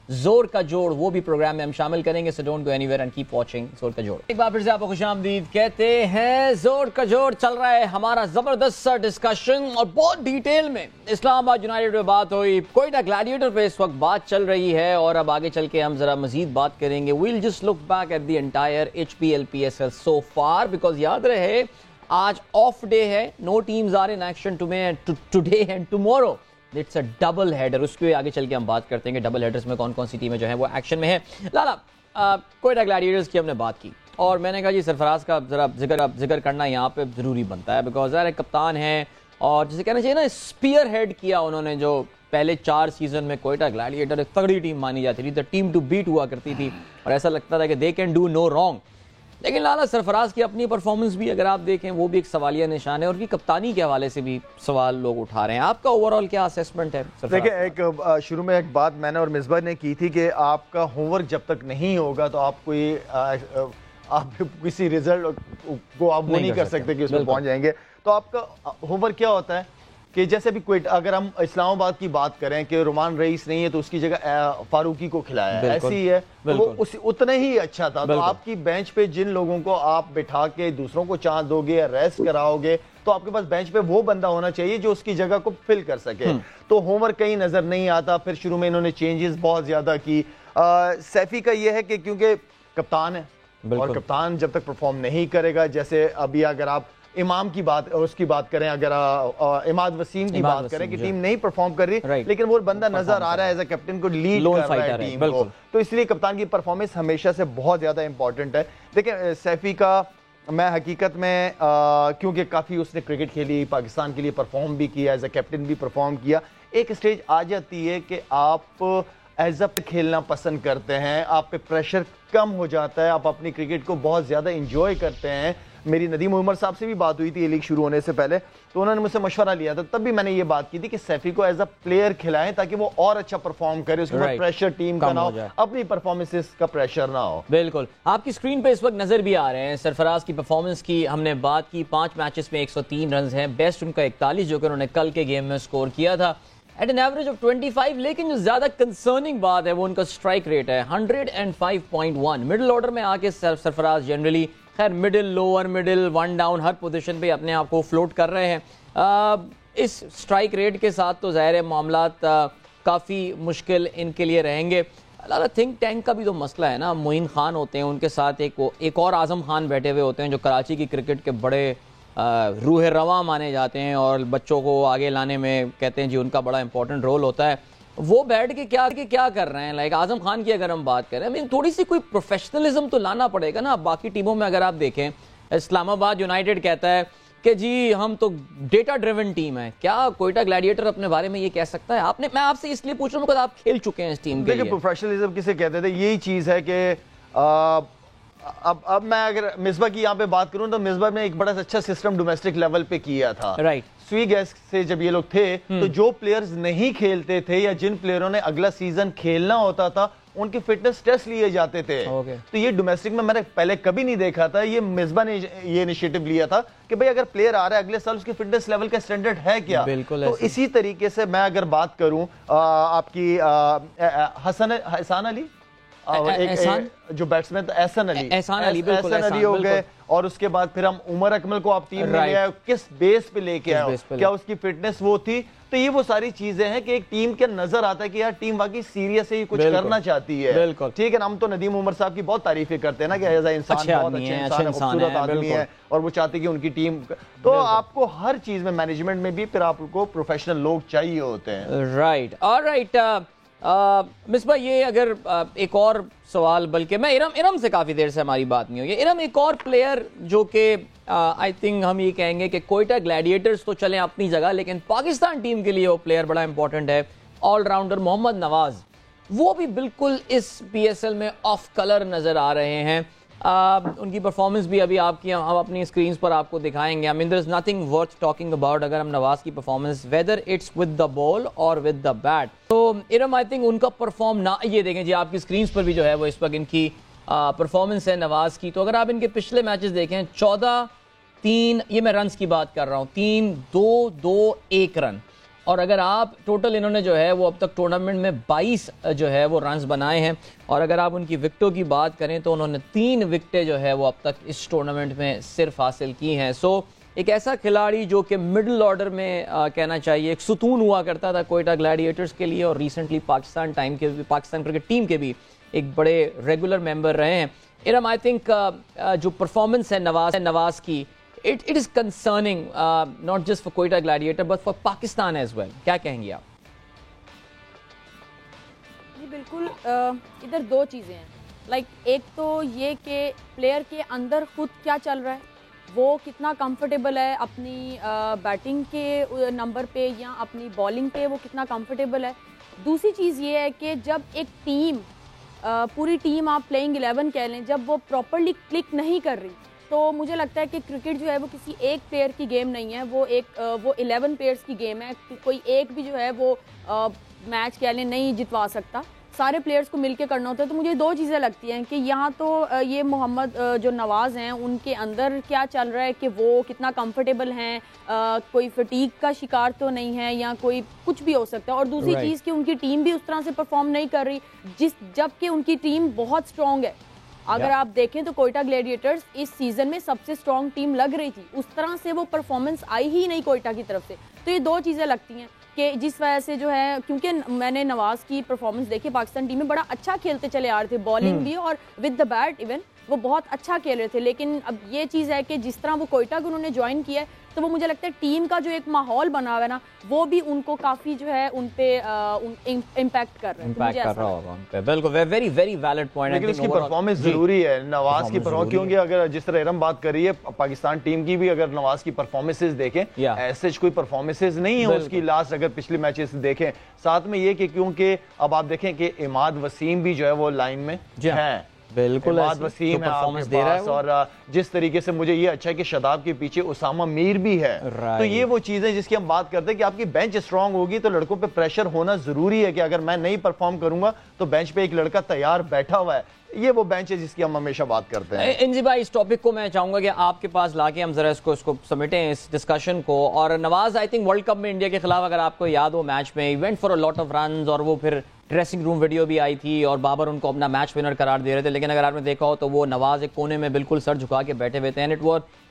زور کا جوڑ وہ بھی پروگرام میں ہم شامل کریں گے. So don't go anywhere and keep watching زور کا جوڑ. ایک بار پھر سے آپ کو خوش آمدید کہتے ہیں. زور کا جوڑ چل رہا ہے ہمارا زبردست سا ڈسکشن اور بہت ڈیٹیل میں اسلام آباد یونائٹڈ پہ بات ہوئی, کوئٹہ گلیڈیٹر پہ اس وقت بات چل رہی ہے اور اب آگے چل کے ہم ذرا مزید بات کریں گے. We'll just look back at the entire HPL PSL so far because یاد رہے آج آف ڈے ہے. No teams are in action today and tomorrow. It's a double header. اس کے آگے چل کے ہم بات کرتے ہیں کہ ڈبل ہیڈرز میں کون کون سی ٹیمیں جو ہیں وہ ایکشن میں ہیں. لالا, کوئٹہ گلیڈیٹرز کی ہم نے بات کی اور میں نے کہا جی سرفراز کا ذرا ذکر کرنا یہاں پہ ضروری بنتا ہے, بیکاز ظاہر کپتان ہیں اور جسے کہنا چاہیے نا اسپیئر ہیڈ کیا انہوں نے, جو پہلے 4 سیزن میں کوئٹہ گلیڈیٹر ایک تگڑی ٹیم مانی جاتی تھی, ٹیم ٹو بیٹ ہوا کرتی تھی اور ایسا لگتا تھا کہ they can do no wrong. لیکن لالا سرفراز کی اپنی پرفارمنس بھی اگر آپ دیکھیں وہ بھی ایک سوالیہ نشان ہے اور ان کی کپتانی کے حوالے سے بھی سوال لوگ اٹھا رہے ہیں. آپ کا اوور آل کیا اسیسمنٹ ہے؟ دیکھیں, ایک شروع میں ایک بات میں نے اور مصباح نے کی تھی کہ آپ کا ہوم ورک جب تک نہیں ہوگا تو آپ کسی ریزلٹ کو آپ وہ نہیں کر سکتے کہ اس میں پہنچ جائیں گے. تو آپ کا ہوم ورک کیا ہوتا ہے کہ جیسے ابھی کوئٹہ, اگر ہم اسلام آباد کی بات کریں کہ رومان رئیس نہیں ہے تو اس کی جگہ فاروقی کو کھلایا ہے, ایسی ہی ہے, وہ اتنا ہی اچھا تھا. تو آپ کی بینچ پہ جن لوگوں کو آپ بٹھا کے دوسروں کو چانس دو گے یا ریسٹ کراؤ گے تو آپ کے پاس بینچ پہ وہ بندہ ہونا چاہیے جو اس کی جگہ کو فل کر سکے. تو ہوم ورک کہیں نظر نہیں آتا. پھر شروع میں انہوں نے چینجز بہت زیادہ کی. سیفی کا یہ ہے کہ کیونکہ کپتان ہے اور کپتان جب تک پرفارم نہیں کرے گا, جیسے ابھی اگر آپ امام کی بات اور اس کی بات کریں, اگر اماد وسیم کی بات کریں کہ ٹیم نہیں پرفارم کر رہی لیکن وہ بندہ نظر آ رہا ہے ایز اے کیپٹن کو لیڈ کر رہا ہے ٹیم کو, تو اس لیے کپتان کی پرفارمنس ہمیشہ سے بہت زیادہ امپورٹنٹ ہے. دیکھیں سیفی کا میں حقیقت میں کیونکہ کافی اس نے کرکٹ کھیلی, پاکستان کے لیے پرفارم بھی کیا, ایز اے کیپٹن بھی پرفارم کیا, ایک اسٹیج آ جاتی ہے کہ آپ ایز اے کھیلنا پسند کرتے ہیں, آپ پہ پریشر کم ہو جاتا ہے, آپ اپنی کرکٹ کو بہت زیادہ انجوائے کرتے ہیں. میری ندیم عمر صاحب سے بھی بات ہوئی تھی یہ لیگ شروع ہونے سے پہلے, تو انہوں نے مجھ سے مشورہ لیا تھا, تب بھی میں نے یہ بات کی تھی کہ سیفی کو ایز اے پلیئر کھلائیں تاکہ وہ اور اچھا پرفارم کرے, اس کے بعد پریشر ٹیم کا نہ ہو, اپنی پرفارمنس کا پریشر نہ ہو. بالکل, آپ کی سکرین پہ اس وقت نظر بھی آ رہے ہیں سرفراز کی پرفارمنس کی. ہم نے بات کی 5 میچز میں 103 رنز ہیں, بیسٹ ان کا 41 جو کہ انہوں نے کل کے گیم میں سکور کیا تھا ایٹ این ایوریج آف 25. لیکن جو زیادہ کنسرننگ بات ہے وہ ان کا اسٹرائک ریٹ ہے 105.1. مڈل آرڈر میں آ کے سرفراز جنرلی خیر مڈل, لوور مڈل, 1 ڈاؤن ہر پوزیشن پہ اپنے آپ کو فلوٹ کر رہے ہیں. اس اسٹرائک ریٹ کے ساتھ تو ظاہر معاملات کافی مشکل ان کے لیے رہیں گے. تھنک ٹینک کا بھی تو مسئلہ ہے نا, معین خان ہوتے ہیں, ان کے ساتھ ایک اور اعظم خان بیٹھے ہوئے ہوتے ہیں جو کراچی کی کرکٹ کے بڑے روح رواں مانے جاتے ہیں اور بچوں کو آگے لانے میں کہتے ہیں جی ان کا بڑا امپورٹنٹ رول ہوتا ہے. وہ بیٹھ کے کیا کر رہے ہیں؟ لائک اعظم خان کی اگر ہم بات کریں, تھوڑی سی کوئی پروفیشنلزم تو لانا پڑے گا نا. باقی ٹیموں میں اگر آپ دیکھیں, اسلام آباد یونائٹڈ کہتا ہے کہ جی ہم تو ڈیٹا ڈریون ٹیم ہے, کیا کوئٹہ گلیڈیٹر اپنے بارے میں یہ کہہ سکتا ہے؟ میں آپ سے اس لیے پوچھ رہا ہوں کہ آپ کھیل چکے ہیں اس ٹیم کے لیے. پروفیشنلزم کسے کہتے تھے, یہی چیز ہے کہ اب میں اگر مصباح کی یہاں پہ بات کروں تو مصباح نے ایک بڑا اچھا سسٹم ڈومیسٹک لیول پہ کیا تھا. رائٹ, سوئی گیس سے جب یہ لوگ تھے تو جو پلیئرز نہیں کھیلتے تھے یا جن پلیئروں نے اگلا سیزن کھیلنا ہوتا تھا ان کی فٹنس ٹیسٹ لیے جاتے تھے. تو یہ ڈومیسٹک میں نے پہلے کبھی نہیں دیکھا تھا. یہ مصباح نے یہ انیشیٹو لیا تھا کہ بھئی اگر پلیئر آ رہا ہے اگلے سال اس کی فٹنس لیول کا سٹینڈرڈ ہے کیا. تو اسی طریقے سے میں اگر بات کروں آپ کی احسان علی جو بیٹسمین احسان علی ہو گئے, اور اس کے بعد پھر ہم عمر اکمل کو آپ ٹیم میں لے آئے, کس بیس پہ لے کے آئے, کیا اس کی فٹنس وہ تھی. تو یہ وہ ساری چیزیں ہیں کہ ایک ٹیم کے نظر آتا ہے کہ یار ٹیم واقعی سیریس ہی کچھ کرنا چاہتی ہے. ٹھیک ہے, ہم تو ندیم عمر صاحب کی بہت تعریفیں کرتے ہیں نا کہ ایز اے انسان بہت اچھے انسان ہے, خوبصورت آدمی ہے, اور وہ چاہتے کہ ان کی ٹیم. تو آپ کو ہر چیز میں مینجمنٹ میں بھی پھر آپ کو پروفیشنل لوگ چاہیے ہوتے ہیں. Right, all right. مصباح یہ اگر ایک اور سوال, بلکہ میں ارم سے کافی دیر سے ہماری بات نہیں ہوئی. ارم ایک اور پلیئر جو کہ آئی تھنک ہم یہ کہیں گے کہ کوئٹہ گلیڈیٹرز تو چلیں اپنی جگہ, لیکن پاکستان ٹیم کے لیے وہ پلیئر بڑا امپورٹنٹ ہے, آل راؤنڈر محمد نواز. وہ بھی بالکل اس پی ایس ایل میں آف کلر نظر آ رہے ہیں. ان کی پرفارمنس بھی ابھی آپ کی ہم اپنی اسکرینز پر آپ کو دکھائیں گے. I mean there is nothing worth talking about اگر ہم نواز کی performance whether it's with the ball or with the bat. تو ارم آئی تھنک ان کا پرفارم نہ, یہ دیکھیں جی آپ کی اسکرینز پر بھی جو ہے وہ اس وقت ان کی پرفارمنس ہے نواز کی. تو اگر آپ ان کے پچھلے میچز دیکھیں 14-3, یہ میں رنز کی بات کر رہا ہوں, 3-2-2-1 رن. اور اگر آپ ٹوٹل انہوں نے جو ہے وہ اب تک ٹورنامنٹ میں 22 جو ہے وہ رنز بنائے ہیں. اور اگر آپ ان کی وکٹوں کی بات کریں تو انہوں نے 3 وکٹیں جو ہے وہ اب تک اس ٹورنامنٹ میں صرف حاصل کی ہیں. سو ایک ایسا کھلاڑی جو کہ مڈل آرڈر میں کہنا چاہیے ایک ستون ہوا کرتا تھا کوئٹہ گلیڈیٹرز کے لیے, اور ریسنٹلی پاکستان کرکٹ ٹیم کے بھی ایک بڑے ریگولر ممبر رہے ہیں. ارم آئی تھنک جو پرفارمنس ہے نواز کی, it is concerning not just for Quetta Gladiator but for Pakistan as well. کیا کہیں گے آپ؟ جی بالکل, ادھر دو چیزیں ہیں. لائک ایک تو یہ کہ پلیئر کے اندر خود کیا چل رہا ہے, وہ کتنا کمفرٹیبل ہے اپنی بیٹنگ کے نمبر پہ یا اپنی بالنگ پہ, وہ کتنا کمفرٹیبل ہے. دوسری چیز یہ ہے کہ جب ایک ٹیم, پوری ٹیم آپ پلینگ 11 کہہ لیں, جب وہ پراپرلی کلک نہیں کر رہی, تو مجھے لگتا ہے کہ کرکٹ جو ہے وہ کسی ایک پلیئر کی گیم نہیں ہے, وہ 11 پلیئرز کی گیم ہے. کوئی ایک بھی جو ہے وہ میچ کہہ لیں نہیں جتوا سکتا, سارے پلیئرز کو مل کے کرنا ہوتا ہے. تو مجھے دو چیزیں لگتی ہیں کہ یہاں تو یہ محمد جو نواز ہیں ان کے اندر کیا چل رہا ہے کہ وہ کتنا کمفرٹیبل ہیں, کوئی فٹیگ کا شکار تو نہیں ہے یا کوئی کچھ بھی ہو سکتا ہے. اور دوسری چیز کہ ان کی ٹیم بھی اس طرح سے پرفارم نہیں کر رہی جبکہ ان کی ٹیم بہت اسٹرانگ ہے. اگر آپ دیکھیں تو کوئٹہ گلیڈیٹرز اس سیزن میں سب سے اسٹرانگ ٹیم لگ رہی تھی, اس طرح سے وہ پرفارمنس آئی ہی نہیں کوئٹہ کی طرف سے. تو یہ دو چیزیں لگتی ہیں کہ جس وجہ سے جو ہے, کیونکہ میں نے نواز کی پرفارمنس دیکھی, پاکستان ٹیم میں بڑا اچھا کھیلتے چلے آ رہے تھے, بالنگ بھی اور ود دا بیٹ ایون وہ بہت اچھا کھیل رہے تھے. لیکن اب یہ چیز ہے کہ جس طرح وہ کوئٹہ کو انہوں نے جوائن کیا ہے, تو وہ مجھے لگتا ہے ٹیم کا جو ایک ماحول بنا ہوا ہے نا, وہ بھی ان کو کافی جو ہے ان پہ امپیکٹ کر رہا ہے. بالکل ویری ویری ویلڈ پوائنٹ. لیکن اس کی پرفارمنس ضروری ہے نواز کی پرفارمنس, کیونکہ اگر جس طرح ارم بات کر رہی ہے پاکستان ٹیم کی بھی, اگر نواز کی پرفارمنسز دیکھیں ایسے کوئی پرفارمنسز نہیں ہے اس کی لاسٹ, اگر پچھلی میچز دیکھیں. ساتھ میں یہ کہ کیونکہ اب آپ دیکھیں کہ عماد وسیم بھی جو ہے وہ لائن میں ہیں, بالکل عماد وسیم پرفارمنس دے رہا ہے, اور جس طریقے سے مجھے یہ اچھا ہے کہ شاداب کے پیچھے اسامہ میر بھی ہے. تو یہ وہ چیزیں جس کی ہم بات کرتے ہیں کہ آپ کی بینچ اسٹرانگ ہوگی تو لڑکوں پہ پریشر ہونا ضروری ہے کہ اگر میں نہیں پرفارم کروں گا تو بینچ پہ ایک لڑکا تیار بیٹھا ہوا ہے. یہ وہ بینچ ہے جس کی ہم ہمیشہ بات کرتے ہیں. انزی بھائی, اس ٹاپک کو میں چاہوں گا کہ آپ کے پاس لا کے ہم ذرا اس کو سمیٹیں اس ڈسکشن کو. اور نواز آئی تھنک ورلڈ کپ میں انڈیا کے خلاف اگر آپ کو یاد ہو میچ میں event for a lot of runs, اور وہ پھر ڈریسنگ روم ویڈیو بھی آئی تھی اور بابر ان کو اپنا میچ ونر قرار دے رہے تھے. لیکن اگر آپ نے دیکھا ہو تو وہ نواز ایک کونے میں بالکل سر جھکا کے بیٹھے ہوئے تھے, اینڈ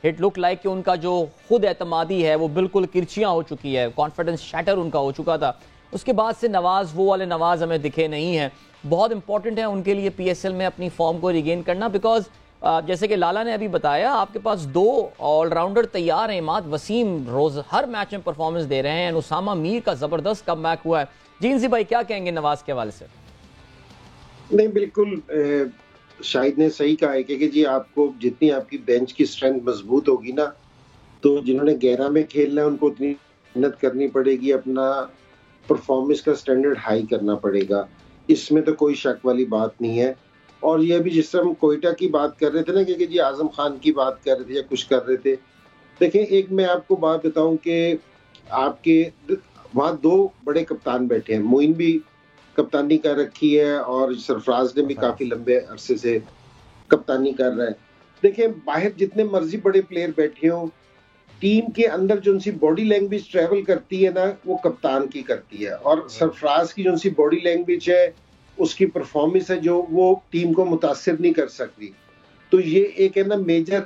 اٹ لک لائک کہ ان کا جو خود اعتمادی ہے وہ بالکل کرچیاں ہو چکی ہے, کانفیڈنس شیٹر ان کا ہو چکا تھا. اس کے بعد سے نواز وہ والے نواز ہمیں دکھے نہیں ہیں. بہت امپورٹنٹ ہے ان کے لیے پی ایس ایل میں اپنی فارم کو ریگین کرنا, بیکاز جیسے کہ لالا نے ابھی بتایا آپ کے پاس 2 آل راؤنڈر تیار ہیں. عماد وسیم روز ہر میچ میں پرفارمنس دے رہے ہیں, اسامہ میر کا زبردست کم بیک ہوا ہے. جینسی بھائی کیا کہیں گے نواز کے حوالے سے؟ نہیں بالکل شاہد نے صحیح کہا ہے کہ جی آپ کو جتنی آپ کی بینچ کی اسٹرینتھ مضبوط ہوگی نا, تو جنہوں نے 11 میں کھیلنا ہے ان کو اتنی محنت کرنی پڑے گی, اپنا پرفارمنس کا سٹینڈرڈ ہائی کرنا پڑے گا. اس میں تو کوئی شک والی بات نہیں ہے. اور یہ بھی جس طرح ہم کوئٹہ کی بات کر رہے تھے نا کہ جی اعظم خان کی بات کر رہے تھے یا کچھ کر رہے تھے, دیکھیں ایک میں آپ کو بات بتاؤں کہ آپ کے وہاں 2 بڑے کپتان بیٹھے ہیں. معین بھی کپتانی کر رکھی ہے اور سرفراز نے بھی کافی لمبے عرصے سے کپتانی کر رہا ہے. دیکھیں باہر جتنے مرضی بڑے پلیئر بیٹھے ہوں, ٹیم کے اندر جو ان سی باڈی لینگویج ٹریول کرتی ہے نا وہ کپتان کی کرتی ہے, اور سرفراز کی جو ان سی باڈی لینگویج ہے اس کی پرفارمنس ہے جو وہ ٹیم کو متاثر نہیں کر سکتی. تو یہ ایک ہے نا میجر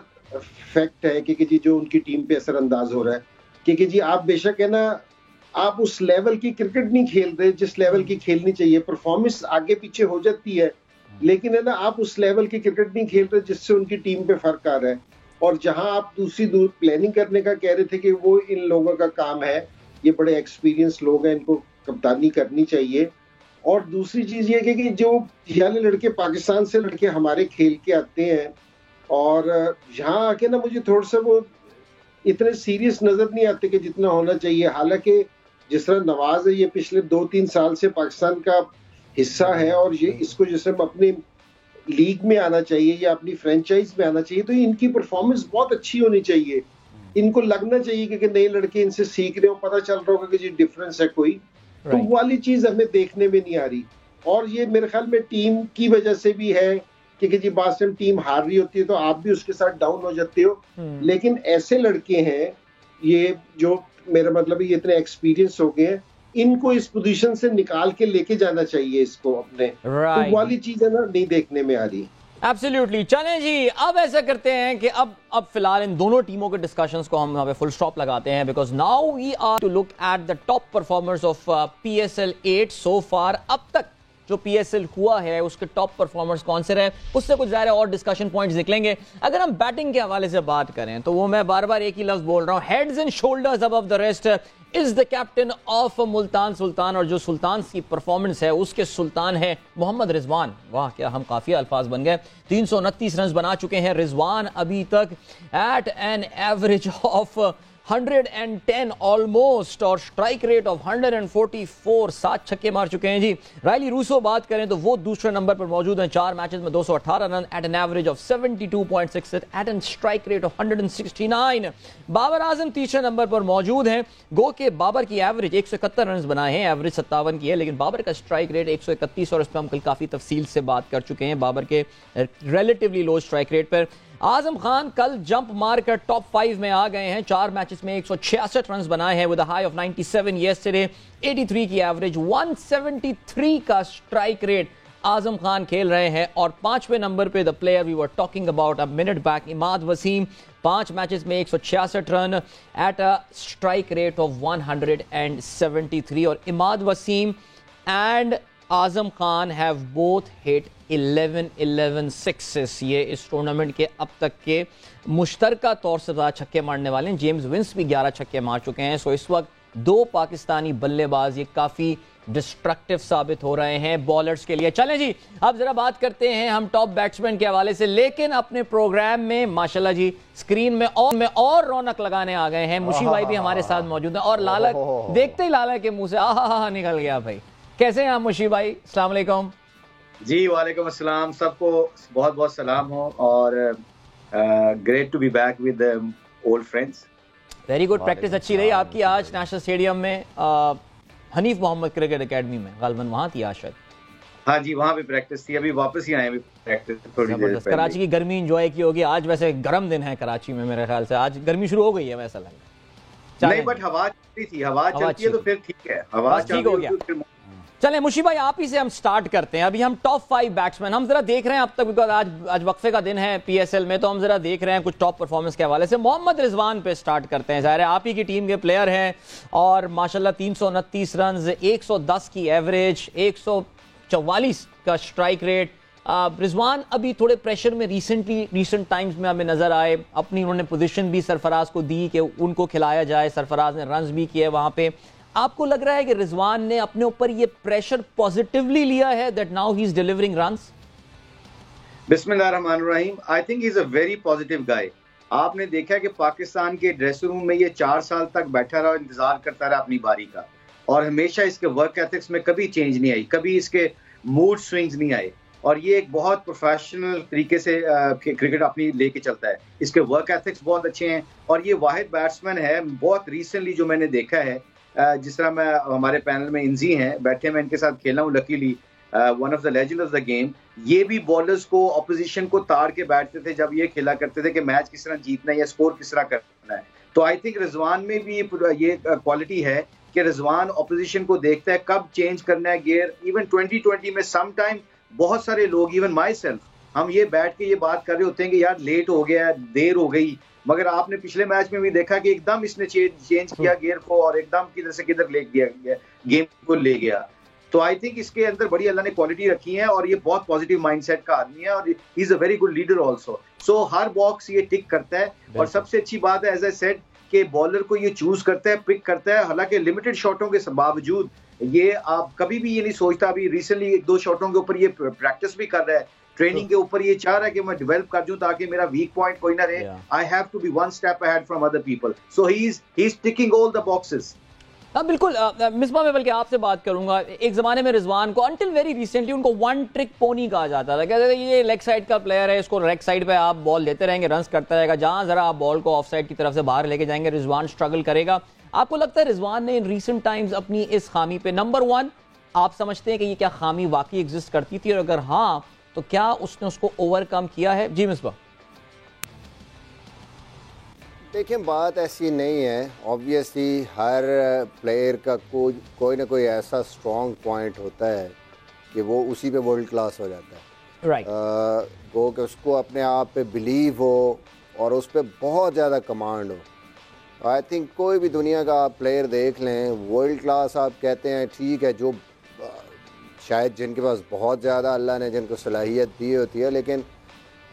فیکٹ ہے کہ جی جو ان کی ٹیم پہ اثر انداز ہو رہا ہے کہ جی آپ بے شک ہے نا آپ اس لیول کی کرکٹ نہیں کھیل رہے جس لیول کی کھیلنی چاہیے. پرفارمنس آگے پیچھے ہو جاتی ہے لیکن ہے نا آپ اس لیول کی کرکٹ نہیں کھیل رہے جس سے ان کی ٹیم پہ فرق آ رہا ہے. اور جہاں آپ دوسری پلاننگ کرنے کا کہہ رہے تھے کہ وہ ان لوگوں کا کام ہے, یہ بڑے ایکسپیرینس لوگ ہیں, ان کو کپتانی کرنی چاہیے. اور دوسری چیز یہ کہ جو یعنی لڑکے پاکستان سے لڑکے ہمارے کھیل کے آتے ہیں اور یہاں آ کے نا مجھے تھوڑا سا وہ اتنے سیریس نظر نہیں آتے کہ جتنا ہونا چاہیے. حالانکہ جس طرح نواز ہے یہ پچھلے 2-3 سال سے پاکستان کا حصہ ہے اور یہ اس کو جیسے اپنی لیگ میں آنا چاہیے یا اپنی فرینچائز میں آنا چاہیے تو ان کی پرفارمنس بہت اچھی ہونی چاہیے. ان کو لگنا چاہیے کہ نئے لڑکے ان سے سیکھ رہے ہو, پتہ چل رہا ہوگا کہ جی ڈفرینس ہے کوئی, تو وہ والی چیز ہمیں دیکھنے میں نہیں آ رہی. اور یہ میرے خیال میں ٹیم کی وجہ سے بھی ہے کہ جی بعض ٹائم ٹیم ہار رہی ہوتی ہے تو آپ بھی اس کے ساتھ ڈاؤن ہو جاتے ہو. لیکن ایسے لڑکے ہیں یہ جو میرا مطلب یہ اتنے ایکسپیرینس ہو گئے ہیں, ان کو اس پوزیشن سے نکال کے لے کے جانا چاہیے اس کو اپنے, تو والی چیزیں نا نہیں دیکھنے میں آ رہی. ایبسلیوٹلی. چلیں جی اب ایسا کرتے ہیں کہ اب فی الحال ان دونوں ٹیموں کے ڈسکشنز کو ہم یہاں پہ فل سٹاپ لگاتے ہیں, because now we are to look at the top performers of PSL 8 so far. اب تک جو PSL ہوا ہے اس کے ٹاپ پرفارمرز کون سے رہے, اس سے کچھ ظاہر اور ڈسکشن پوائنٹس نکلیں گے. اگر ہم بیٹنگ کے حوالے سے بات کریں تو وہ میں بار بار ایک ہی لفظ بول رہا ہوں, heads and shoulders above the rest is the captain of Multan Sultan. اور جو سلطان کی پرفارمنس ہے اس کے سلطان ہے محمد رضوان. واہ کیا ہم کافی الفاظ بن گئے. 329 رنز بنا چکے ہیں رضوان ابھی تک at an average of 110 almost, اور اسٹرائک ریٹ آف 144. 7 چھکے مار چکے ہیں جی. رائلی روسو بات کریں تو وہ دوسرے نمبر پر موجود ہیں, 4 میچز میں 218 run at an average of 72.6 at an strike rate of 169. Babar Azam تیسرے نمبر پر موجود ہیں. گو کہ بابر کی ایوریج 171 رنز بنائے ہیں, ایوریج 57 کی ہے, لیکن بابر کا اسٹرائک ریٹ 131, اور اس پہ ہم کل کافی تفصیل سے بات کر چکے ہیں بابر کے ریلیٹیولی لو اسٹرائک ریٹ پر. اعظم خان کل جمپ مار کر ٹاپ 5 میں آ گئے ہیں, 4 میچز میں 166 رنز بنائے ہیں with a high of 97 yesterday, 83 کی ایوریج, 173 کا اسٹرائک ریٹ اعظم خان کھیل رہے ہیں. اور 5ویں نمبر پہ the player we were talking about a minute back, Imad Wasim, 5 matches میں 166 run at a strike rate of 173. اور Imad Wasim and Azam Khan have both hit 11 sixes. یہ اس ٹورنامنٹ کے اب تک کے مشترکہ طور سے زیادہ چھکے مارنے والے ہیں. جیمز ونس بھی 11 چھکے مار چکے ہیں. سو اس وقت 2 پاکستانی بلے باز یہ کافی ڈسٹرکٹیو ثابت ہو رہے ہیں بالرز کے لیے. چلیں جی اب ذرا بات کرتے ہیں ہم ٹاپ بیٹسمین کے حوالے سے, لیکن اپنے پروگرام میں ماشاءاللہ جی اسکرین میں اور رونق لگانے آ گئے ہیں. مشی بھائی بھی ہمارے ساتھ موجود ہیں, اور لالا دیکھتے ہی لالا کے منہ سے آہا نکل گیا. بھائی کیسے ہیں آپ مشی بھائی؟ السلام علیکم. جی وعلیکم السلام, سب کو بہت بہت سلام ہو, اور great to be back with old friends. Very good. Practice اچھی رہی آپ کی آج نیشنل اسٹیڈیم میں, حنیف محمد کرکٹ اکیڈمی میں, غالباً وہاں تھی آج شاید. ہاں جی وہاں پہ پریکٹس تھی, ابھی واپس ہی آئے ہیں پریکٹس تھوڑی دیر پہلے. کراچی کی گرمی انجوائے کی ہوگی. آج ویسے گرم دن ہے کراچی میں, میرے خیال سے آج گرمی شروع ہو گئی ہے ویسا لگا. نہیں بٹ ہوا چلتی تھی, ہوا چلتی ہے تو پھر ٹھیک ہے, ہوا ٹھیک ہو گیا. چلیں مشی بھائی آپ ہی سے ہم سٹارٹ کرتے ہیں. ابھی ہم ٹاپ 5 بیٹسمین ہم ذرا دیکھ رہے ہیں اب تک, آج وقفے کا دن ہے PSL میں, تو ہم ذرا دیکھ رہے ہیں کچھ ٹاپ پرفارمنس کے حوالے سے. محمد رضوان پہ سٹارٹ کرتے ہیں. ظاہر ہے آپ ہی کی ٹیم کے پلیئر ہیں, اور ماشاءاللہ 329 رنز, 110 کی ایوریج, 144 کا اسٹرائک ریٹ. رضوان ابھی تھوڑے پریشر میں ریسنٹ ٹائمز میں ہمیں نظر آئے. اپنی انہوں نے پوزیشن بھی سرفراز کو دی کہ ان کو کھلایا جائے, سرفراز نے رنز بھی کیے وہاں پہ. آپ کو لگ رہا ہے کہ رضوان نے اپنے اوپر یہ پریشر پازیٹیولی لیا ہے that now he is delivering runs? بسم اللہ الرحمن الرحیم. I think he is a very positive guy. آپ نے دیکھا کہ پاکستان کے ڈریسنگ روم میں یہ 4 سال تک بیٹھا رہا, انتظار کرتا رہا اپنی باری کا, اور ہمیشہ اس کے ورک ایتھکس میں کبھی چینج نہیں آئی, کبھی اس کے موڈ سوئنگز نہیں آئے, اور یہ ایک بہت پروفیشنل طریقے سے کرکٹ اپنی لے کے چلتا ہے. اس کے ورک ایتھکس بہت اچھے ہیں, اور یہ واحد بیٹسمین ہے بہت ریسنٹلی جو میں نے دیکھا ہے, جس طرح میں ہمارے پینل میں انزی ہیں بیٹھے, میں ان کے ساتھ کھیلا ہوں luckily, one of the legend of the game. یہ بھی بالرز کو اپوزیشن کو تاڑ کے بیٹھتے تھے جب یہ کھیلا کرتے تھے کہ میچ کس طرح جیتنا ہے یا اسکور کس طرح کرنا ہے. تو آئی تھنک رضوان میں بھی یہ کوالٹی ہے کہ رضوان اپوزیشن کو دیکھتا ہے کب چینج کرنا ہے گیئر. ایون 2020 میں سم ٹائم بہت سارے لوگ, ایون مائی سیلف, ہم یہ بیٹھ کے یہ بات کر رہے ہوتے ہیں کہ یار لیٹ ہو گیا, دیر ہو گئی, مگر آپ نے پچھلے میچ میں بھی دیکھا کہ ایک دم اس نے چینج کیا گیئر کو, اور ایک دم کدھر سے کدھر لے گیا, گیم کو لے گیا. تو آئی تھنک اس کے اندر بڑی اللہ نے کوالٹی رکھی ہے, اور یہ بہت پازیٹیو مائنڈ سیٹ کا آدمی ہے, اور he is a very good leader also. So ہر باکس یہ ٹک کرتا ہے, اور سب سے اچھی بات ہے ایز اے سیڈ کہ بالر کو یہ چوز کرتا ہے, پک کرتا ہے. حالانکہ لمیٹڈ شاٹوں کے باوجود یہ آپ کبھی بھی یہ نہیں سوچتا. ابھی ریسنٹلی 1-2 شاٹوں کے اوپر یہ پریکٹس بھی کر رہا ہے, ٹریننگ کے اوپر یہ چاہ رہا ہے کہ میں ڈیولپ کر دوں تاکہ میرا ویک پوائنٹ کوئی نہ رہے. I have to be one step ahead from other people. So he is ticking all the boxes. ہاں بالکل. مصباح میں بلکہ آپ سے بات کروں گا, ایک زمانے میں رضوان کو انٹل ویری ریسنٹلی ان کو ون ٹرک پونی کہا جاتا تھا. کہتے تھے یہ لیگ سائڈ کا پلیئر ہے, اس کو لیگ سائڈ پہ آپ بال دیتے رہیں گے, رنس کرتا رہے گا, جہاں ذرا آپ بال کو آف سائڈ کی طرف سے باہر لے کے جائیں گے رضوان اسٹرگل کرے گا. آپ کو لگتا ہے رضوان نے ان ریسنٹ ٹائمز اپنی اس خامی پہ, نمبر 1 آپ سمجھتے ہیں کہ یہ کیا خامی واقعی ایگزسٹ کرتی تھی, اور اگر ہاں تو کیا اس نے اس کو اوور کم کیا ہے؟ جی مصباح. دیکھیں بات ایسی نہیں ہے, آبویسلی ہر پلیئر کا کوئی نہ کوئی ایسا اسٹرانگ پوائنٹ ہوتا ہے کہ وہ اسی پہ ورلڈ کلاس ہو جاتا ہے. رائٹ. وہ کہ اس کو اپنے آپ پہ بلیو ہو اور اس پہ بہت زیادہ کمانڈ ہو. آئی تھنک کوئی بھی دنیا کا آپ پلیئر دیکھ لیں, ورلڈ کلاس آپ کہتے ہیں ٹھیک ہے, جو شاید جن کے پاس بہت زیادہ اللہ نے جن کو صلاحیت دی ہوتی ہے, لیکن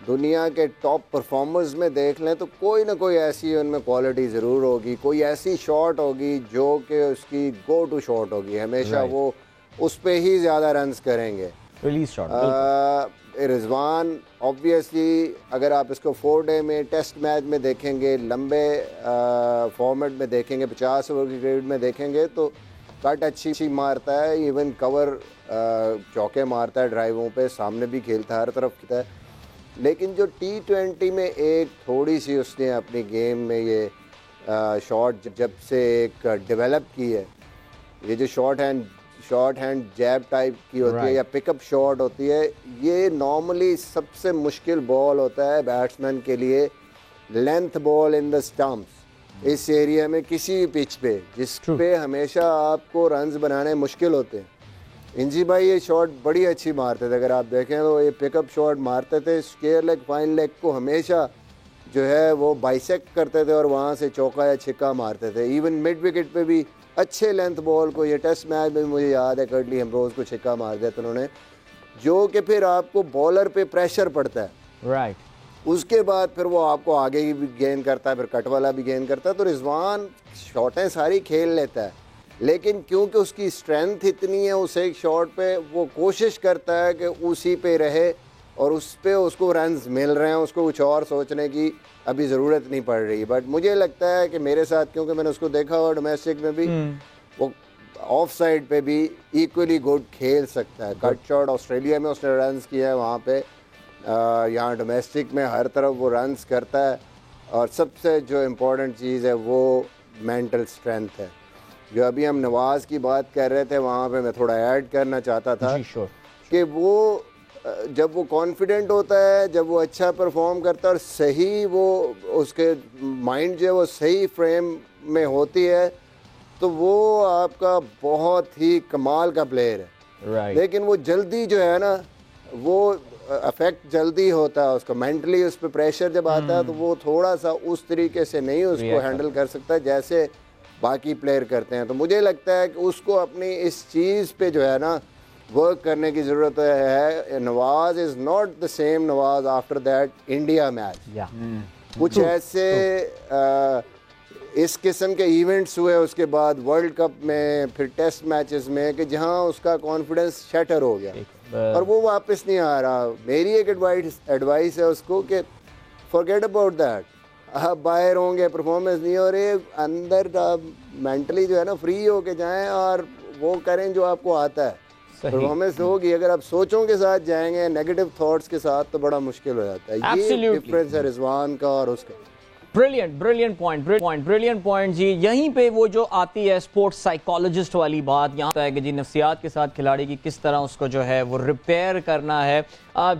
دنیا کے ٹاپ پرفارمرز میں دیکھ لیں تو کوئی نہ کوئی ایسی ان میں کوالٹی ضرور ہوگی, کوئی ایسی شاٹ ہوگی جو کہ اس کی گو ٹو شاٹ ہوگی, ہمیشہ وہ اس پہ ہی زیادہ رنز کریں گے. Release shot. رضوان آبویسلی اگر آپ اس کو 4 ڈے میں ٹیسٹ میچ میں دیکھیں گے, لمبے فارمیٹ میں دیکھیں گے, 50 اوور کی کرکٹ میں دیکھیں گے تو کٹ اچھی مارتا ہے, ایون کور چوکے مارتا ہے ڈرائیووں پہ, سامنے بھی کھیلتا ہے, ہر طرف کھیلتا ہے. لیکن جو T20 میں ایک تھوڑی سی اس نے اپنی گیم میں یہ شاٹ جب سے ایک ڈیولپ کی ہے, یہ جو شارٹ ہینڈ جیب ٹائپ کی ہوتی ہے یا پک اپ شاٹ ہوتی ہے, یہ نارملی سب سے مشکل بال ہوتا ہے بیٹسمین کے لیے, لینتھ بال ان دا اسٹمپس اس ایریا میں کسی بھی پچ پہ, جس پہ ہمیشہ آپ کو رنز بنانے مشکل ہوتے ہیں. انجی بھائی یہ شاٹ بڑی اچھی مارتے تھے, اگر آپ دیکھیں تو یہ پک اپ شاٹ مارتے تھے, اسکیئر لیگ فائن لیگ کو ہمیشہ جو ہے وہ بائیسیکٹ کرتے تھے اور وہاں سے چوکا یا چھکا مارتے تھے. ایون مڈ وکٹ پہ بھی اچھے لینتھ بال کو, یہ ٹیسٹ میچ میں مجھے یاد ہے کرٹلی ایمبروز کو چھکا مار دیا تھا انہوں نے, جو کہ پھر آپ کو بالر پہ پریشر پڑتا ہے. رائٹ. اس کے بعد پھر وہ آپ کو آگے بھی گین کرتا ہے, پھر کٹ والا بھی گین کرتا ہے. تو رضوان شاٹیں ساری کھیل لیتا ہے, لیکن کیونکہ اس کی اسٹرینتھ اتنی ہے اس ایک شاٹ پہ, وہ کوشش کرتا ہے کہ اسی پہ رہے اور اس پہ اس کو رنز مل رہے ہیں, اس کو کچھ اور سوچنے کی ابھی ضرورت نہیں پڑ رہی. بٹ مجھے لگتا ہے کہ میرے ساتھ, کیونکہ میں نے اس کو دیکھا اور ڈومیسٹک میں بھی وہ آف سائڈ پہ بھی ایکولی گڈ کھیل سکتا ہے. کٹ شاٹ آسٹریلیا میں اس نے رنز کیا ہے, وہاں پہ یہاں ڈومیسٹک میں ہر طرف وہ رنز کرتا ہے. اور سب سے جو امپورٹنٹ چیز ہے وہ مینٹل اسٹرینتھ ہے. جو ابھی ہم نواز کی بات کر رہے تھے, وہاں پہ میں تھوڑا ایڈ کرنا چاہتا تھا کہ وہ جب وہ کانفیڈنٹ ہوتا ہے, جب وہ اچھا پرفارم کرتا ہے اور صحیح وہ اس کے مائنڈ جو ہے وہ صحیح فریم میں ہوتی ہے, تو وہ آپ کا بہت ہی کمال کا پلیئر ہے. لیکن وہ جلدی جو ہے نا, وہ افیکٹ جلدی ہوتا ہے اس کو, مینٹلی اس پہ پریشر جب آتا ہے تو وہ تھوڑا سا اس طریقے سے نہیں اس کو ہینڈل کر سکتا جیسے باقی پلیئر کرتے ہیں. تو مجھے لگتا ہے کہ اس کو اپنی اس چیز پہ جو ہے نا ورک کرنے کی ضرورت ہے. Nawaz is not the same Nawaz after that India match. کچھ ایسے اس قسم کے ایونٹس ہوئے اس کے بعد ورلڈ کپ میں, پھر ٹیسٹ میچز میں, کہ جہاں اس کا کانفیڈنس شیٹر ہو گیا اور وہ واپس نہیں آ رہا. میری ایک ایڈوائس ہے اس کو کہ فارگیٹ اباؤٹ دیٹ. آپ باہر ہوں گے, پرفارمنس نہیں ہو رہی, اندر مینٹلی جو ہے نا فری ہو کے جائیں اور وہ کریں جو آپ کو آتا ہے. پرفارمنس ہوگی, اگر آپ سوچوں کے ساتھ جائیں گے, نیگیٹو تھاٹس کے ساتھ, تو بڑا مشکل ہو جاتا ہے. یہ ڈفرینس ہے رضوان کا اور اس کا. بریلینٹ پوائنٹ جی. یہیں پہ وہ جو آتی ہے اسپورٹس سائیکالوجسٹ والی بات, یہاں ہے کہ جی نفسیات کے ساتھ کھلاڑی کی کس طرح اس کو جو ہے وہ ریپیئر کرنا ہے.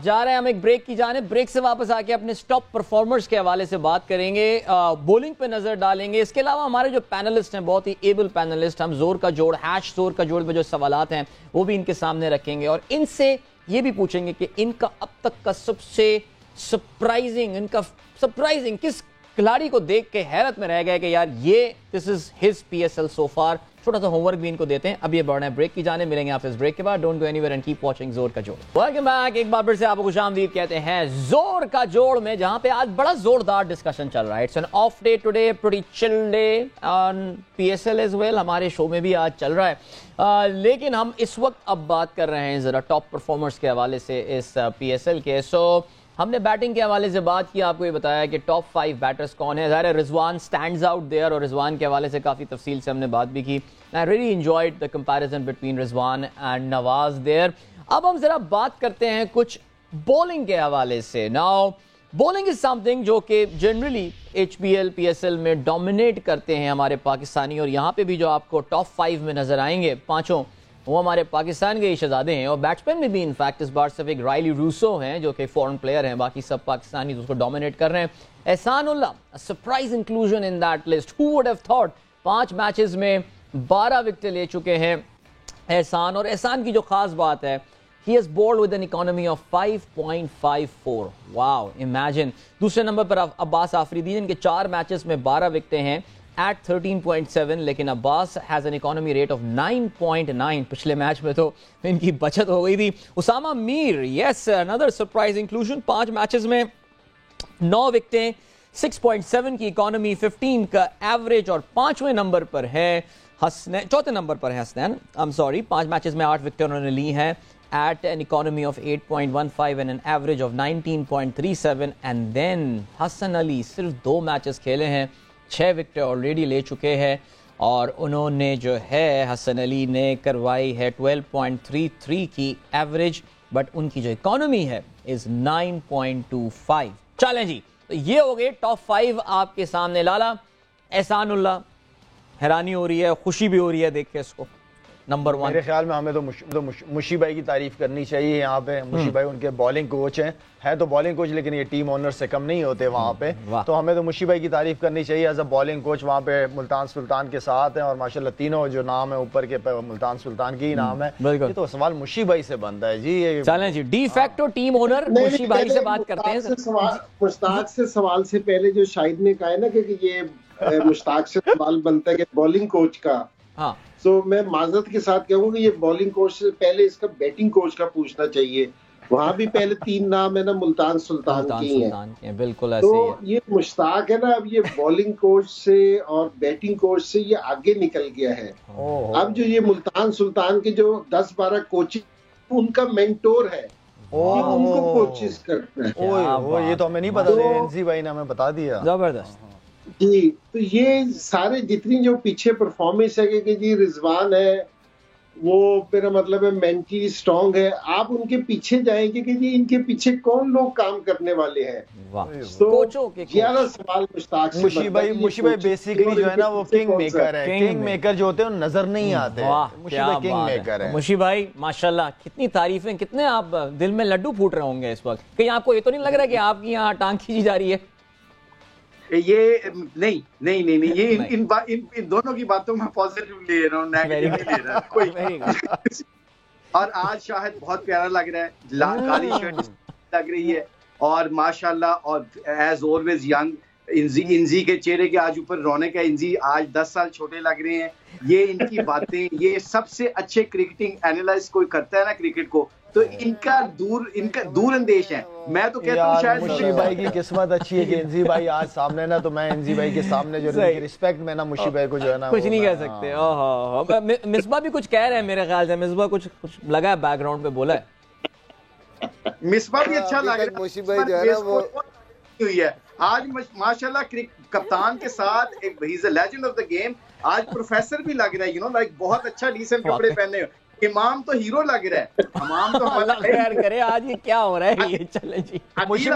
جا رہے ہیں ہم ایک بریک کی جانب, بریک سے واپس آ کے اپنے ٹاپ پرفارمرز کے حوالے سے بات کریں گے, بولنگ پہ نظر ڈالیں گے. اس کے علاوہ ہمارے جو پینلسٹ ہیں بہت ہی ایبل پینلسٹ, ہم زور کا جوڑ زور کا جوڑ میں جو سوالات ہیں وہ بھی ان کے سامنے رکھیں گے, اور ان سے یہ بھی پوچھیں گے کہ ان کا اب تک کا سب سے سرپرائزنگ کس کھلاڑی کو دیکھ کے حیرت میں رہ گئے کہ یار یہ this is his PSL so far, چھوٹا سا ہوم ورک بھی ان کو دیتے ہیں. اب یہ بڑھنا ہے بریک کی جانے, ملیں گے آپ اس بریک کے بعد. Don't go any where and keep watching زور کا جوڑ. ویلکم بیک, ایک بار پھر سے آپ کو خوش آمدید کہتے ہیں زور کا جوڑ میں, جہاں پہ آج بڑا زوردار ڈسکشن چل رہا ہے. It's an off day today, pretty chill day on P S L as well. ہمارے شو میں بھی آج چل رہا ہے, لیکن ہم اس وقت اب بات کر رہے ہیں ذرا ٹاپ پرفارمرز کے حوالے سے اس پی ایس ایل کے. سو ہم نے بیٹنگ کے حوالے سے بات کی, آپ کو یہ بتایا کہ ٹاپ 5 بیٹرز کون ہیں. ظاہر ہے رضوان سٹینڈز آؤٹ دیئر, اور رضوان کے حوالے سے کافی تفصیل سے ہم نے بات بھی کی. I really enjoyed the comparison between Rizwan and Nawaz there. اب ہم ذرا بات کرتے ہیں کچھ بولنگ کے حوالے سے. Now bowling is something جو کہ generally H P L P S L میں ڈومینیٹ کرتے ہیں ہمارے پاکستانی, اور یہاں پہ بھی جو آپ کو ٹاپ 5 میں نظر آئیں گے پانچوں, وہ ہمارے پاکستان کے ہی شہزادے ہیں. اور بیٹسمین میں بھی انفیکٹ اس بار صرف ایک رائلی روسو ہیں جو کہ فورن پلیئر ہیں, باقی سب پاکستانی اس کو ڈومینیٹ کر رہے ہیں. Ihsanullah, surprise inclusion in that list. Who would have thought. 5 matches میں 12 وکٹیں لے چکے ہیں احسان, اور احسان کی جو خاص بات ہے, he has bowled with an economy of 5.54. Wow, imagine. دوسرے نمبر پر عباس آفریدی, جن کے 4 میچز میں 12 وکٹیں ہیں at 13.7, لیکن عباس has an economy rate of 9.9. پچھلے میچ میں تو ان کی بچت ہو گئی تھی. اسامہ میر, yes, another surprise inclusion. 5 matches میں 9 وکٹیں, 6.7 کی اکانومی, 15 کا ایوریج, اور 5ویں نمبر پر ہے حسنین, 4تھے نمبر پر ہے حسنین, I'm sorry, 5 میچز میں 8 وکٹیں انہوں نے لی ہیں at an economy of 8.15 and an average of 19.37. and then Hasan Ali صرف 2 میچز کھیلے ہیں, 6 وکٹیں آلریڈی لے چکے ہیں, اور انہوں نے جو ہے حسن علی نے کروائی ہے 12.33 کی ایوریج, بٹ ان کی جو اکانومی ہے is 9.25. چلیں جی, تو یہ ہو گئے ٹاپ 5 آپ کے سامنے. لالا, احسان اللہ, حیرانی ہو رہی ہے, خوشی بھی ہو رہی ہے دیکھ کے اس کو, نمبر 1. میرے خیال میں ہمیں تو مشی بھائی کی تعریف کرنی چاہیے یہاں پہ. مشی بھائی ان کے بالنگ کوچ ہیں تو بالنگ کوچ, لیکن یہ ٹیم اونر سے کم نہیں ہوتے وہاں پہ. تو ہمیں تو مشی بھائی کی تعریف کرنی چاہیے ایز اے بالنگ کوچ. وہاں پہ ملتان سلطان کے ساتھ ہیں, اور ماشاءاللہ تینوں جو نام ہے اوپر کے ملتان سلطان کی ہی نام ہے. یہ تو سوال مشی بھائی سے بنتا ہے جی. چلیں جی, ڈی فیکٹو ٹیم اونر مشی بھائی سے بات کرتے ہیں. مشتاق سے سوال سے پہلے جو شاہد نے کہا ہے نا کہ یہ مشتاق سے سوال بنتا ہے کہ بالنگ کوچ کا, ہاں, تو میں معذرت کے ساتھ کہوں کہ یہ بالنگ کوچ سے پہلے اس کا بیٹنگ کوچ کا پوچھنا چاہیے. وہاں بھی پہلے 3 نام ہے نا, ملتان سلطان کی ہیں. بالکل ایسے ہی ہے. تو یہ مشتاق ہے نا, اب یہ بالنگ کوچ سے اور بیٹنگ کوچ سے یہ آگے نکل گیا ہے. اب جو یہ ملتان سلطان کے جو 10-12 کوچنگ ان کا مینٹور ہے, ان کو کوچز کرتا ہے. یہ تو ہمیں نہیں پتا تھا, انزی بھائی نے ہمیں بتا دیا. زبردست جی. تو یہ سارے جتنی جو پیچھے پرفارمنس ہے کہ جی رضوان ہے, وہ میرا مطلب ہے مینٹلی سٹرونگ ہے, آپ ان کے پیچھے جائیں گے کہ جی ان کے پیچھے کون لوگ کام کرنے والے ہیں. کوچوں کے 11 سوال مشتاق سے. مشی بھائی بیسیکلی جو ہے نا وہ کنگ میکر ہے. کنگ میکر جو ہوتے ہیں نظر نہیں آتے. مشی بھائی کنگ میکر ہے. مشی بھائی ماشاءاللہ, کتنی تعریفیں, کتنے آپ دل میں لڈو پھوٹ رہے ہوں گے اس وقت. کہیں آپ کو یہ تو نہیں لگ رہا کہ آپ کی یہاں ٹانگ کھینچی جا رہی ہے؟ یہ نہیں, یہ ان دونوں کی باتوں میں پازیٹیو لے رہا ہوں, نیگیٹو نہیں لے رہا کوئی. اور آج شاہد بہت پیارا لگ رہا ہے, لال کالی شرٹ لگ رہی ہے, اور ماشاءاللہ, اور ایز آلویز ینگ. انزی کے چہرے کے آج اوپر رونق ہے. انزی آج 10 سال چھوٹے لگ رہے ہیں. یہ ان کی باتیں, یہ سب سے اچھے کرکٹنگ اینالائز کوئی کرتا ہے نا کرکٹ کو, تو ان کا دور اندیش ہے. میں تو کہتا ہوں شاید مشی بھائی کی قسمت اچھی ہے کہ انزی بھائی آج سامنے نا, تو میں انزی بھائی کے سامنے جو رسپیکٹ میں نا مشی بھائی کو جو ہے نا کچھ نہیں کہہ سکتے. مصباح بھی کچھ کہہ رہے ہیں میرے خیال سے. مصباح کچھ لگا ہے بیک گراؤنڈ پہ بولا ہے. مصباح بھی اچھا لگ رہا ہے. مشی بھائی جو ہے نا وہ ہوئی ہے آج ماشاءاللہ کپتان کے ساتھ, ایک ہی is a legend of the game. آج پروفیسر بھی لگ رہا ہے, لائک بہت اچھا ڈیسنٹ کپڑے پہنے. امام تو ہیرو لگ رہا ہے. امام تو اللہ خیر کرے. آج یہ کیا ہو رہا ہے یہ, چلیں جی. مشی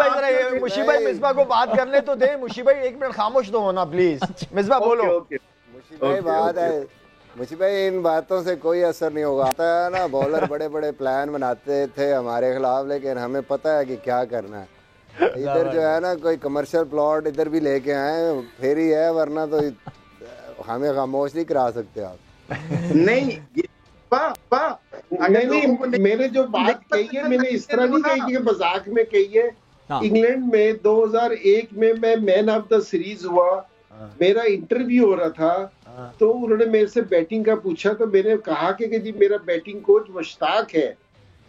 بھائی مصباح کو بات کرنے تو دے. مشی بھائی 1 منٹ خاموش تو ہونا پلیز. مصباح بولو. مشی بھائی بات ہے, مشی بھائی ان باتوں سے کوئی اثر نہیں ہوگا. آتا ہے نا, بولر بڑے بڑے پلان بناتے تھے ہمارے خلاف, لیکن ہمیں پتہ ہے کہ کیا کرنا ہے. ادھر جو ہے نا کوئی کمرشل پلاٹ ادھر بھی لے کے آئے پھر ہی ہے, ورنہ تو ہمیں خاموش نہیں کرا سکتے آپ. نہیں میں نے جو بات کہی ہے, میں نے اس طرح نہیں کہی کہ مذاق میں کہی ہے. انگلینڈ میں 2001 میں مین آف دا سیریز ہوا, میرا انٹرویو ہو رہا تھا, تو انہوں نے میرے سے بیٹنگ کا پوچھا تو میں نے کہا کہ جی میرا بیٹنگ کوچ مشتاق ہے،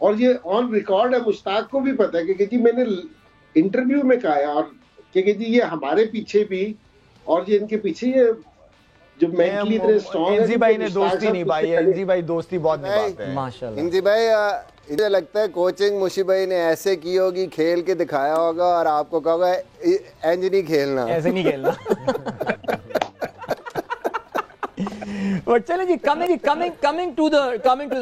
اور یہ آن ریکارڈ ہے، مشتاق کو بھی پتا ہے کہ جی میں نے انٹرویو میں کہا ہے، اور کہ جی یہ ہمارے پیچھے بھی اور یہ ان کے پیچھے یہ جو مینٹلی اتنے اسٹرانگ ہے۔ انزی بھائی نے دوستی نہیں پائی ہے، انزی بھائی دوستی بہت نبھاتے ہیں ماشاءاللہ۔ انزی بھائی مجھے لگتا ہے کوچنگ مشی بھائی نے ایسے کی ہوگی، کھیل کے دکھایا ہوگا اور آپ کو کہا ہوگا اینج نہیں کھیلنا، ایسے نہیں کھیلنا۔ چلیں جی کمنگ ٹو دا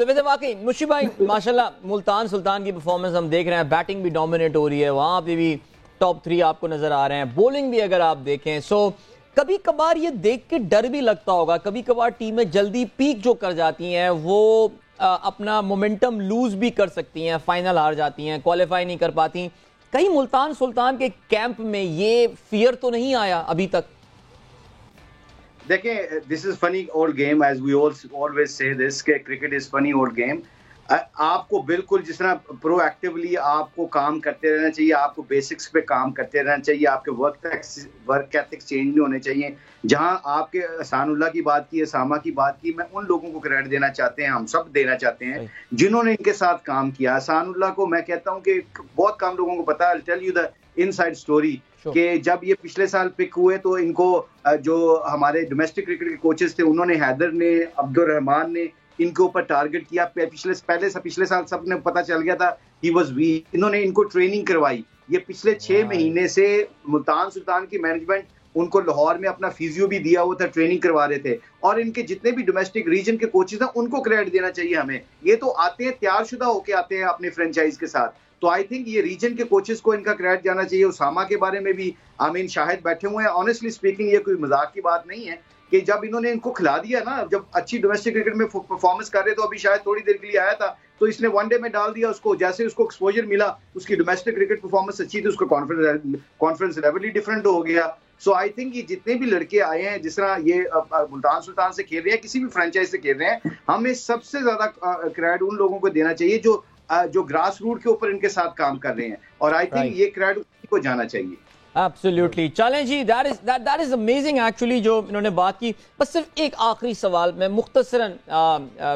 ویسے واقعی مشی بھائی ماشاءاللہ ملتان سلطان کی پرفارمنس ہم دیکھ رہے ہیں، بیٹنگ بھی ڈومینیٹ ہو رہی ہے، وہاں پہ بھی ٹاپ 3 آپ کو نظر آ رہے ہیں، بولنگ بھی اگر آپ دیکھیں، سو کبھی کبھار یہ دیکھ کے ڈر بھی لگتا ہوگا، کبھی کبھار ٹیمیں جلدی پیک جو کر جاتی ہیں وہ اپنا مومنٹم لوز بھی کر سکتی ہیں، فائنل ہار جاتی ہیں، کوالیفائی نہیں کر پاتی، کہیں ملتان سلطان کے کیمپ میں یہ فیئر تو نہیں آیا ابھی تک؟ دیکھیں this is funny old game as we always say this کہ cricket is funny old game. آپ کو بالکل جس طرح پرو ایکٹیولی آپ کو کام کرتے رہنا چاہیے, آپ کو بیسکس پہ کام کرتے رہنا چاہیے, آپ کے ورک ایتھکس چینج نہیں ہونے چاہیے. جہاں آپ کے احسان اللہ کی بات کی, اسامہ کی بات کی, میں ان لوگوں کو کریڈٹ دینا چاہتے ہیں, ہم سب دینا چاہتے ہیں جنہوں نے ان کے ساتھ کام کیا. احسان اللہ کو میں کہتا ہوں کہ بہت کم لوگوں کو پتا ہے, tell you the in side story, کہ جب یہ پچھلے سال پک ہوئے تو ان کو جو ہمارے ڈومیسٹک کرکٹ کے کوچز تھے انہوں نے, حیدر نے, عبد الرحمان نے, ان کے اوپر ٹارگٹ کیا. پچھلے سال سب نے پتا چل گیا تھا ہی واز ویک, انہوں نے ان کو ٹریننگ کروائی. یہ پچھلے 6 مہینے سے ملتان سلطان کی مینجمنٹ ان کو لاہور میں اپنا فیزیو بھی دیا ہوا تھا, ٹریننگ کروا رہے تھے. اور ان کے جتنے بھی ڈومیسٹک ریجن کے کوچز ہیں ان کو کریڈٹ دینا چاہیے ہمیں. یہ تو آتے ہیں تیار شدہ ہو کے آتے ہیں اپنے فرینچائز کے ساتھ, تو آئی تھنک یہ ریجن کے کوچز کو ان کا کریڈٹ جانا چاہیے. اسامہ کے بارے میں بھی آمین شاہد بیٹھے ہوئے ہیں. آنیسٹلی اسپیکنگ یہ کوئی مذاق کی بات نہیں ہے کہ جب انہوں نے ان کو کھلا دیا نا, جب اچھی ڈومیسٹک کرکٹ میں پرفارمنس کر رہے تو ابھی شاید تھوڑی دیر کے لیے آیا تھا تو اس نے ون ڈے میں ڈال دیا اس کو. جیسے اس کو ایکسپوجر ملا, اس کی ڈومیسٹک کرکٹ پرفارمنس اچھی تھی, اس کا کانفیڈنس لیول ہی ڈفرینٹ ہو گیا. سو آئی تھنک یہ جتنے بھی لڑکے آئے ہیں, جس طرح یہ ملتان سلطان سے کھیل رہے ہیں, کسی بھی فرینچائز سے کھیل رہے ہیں, ہمیں سب سے زیادہ کریڈٹ ان لوگوں کو دینا چاہیے جو گراس روٹ کے اوپر ان کے ساتھ کام کر رہے ہیں. اور آئی تھنک یہ کریڈٹ اسی کو جانا چاہیے. Absolutely. چلیں جی, that is amazing actually جو انہوں نے بات کی. بس صرف ایک آخری سوال میں مختصراً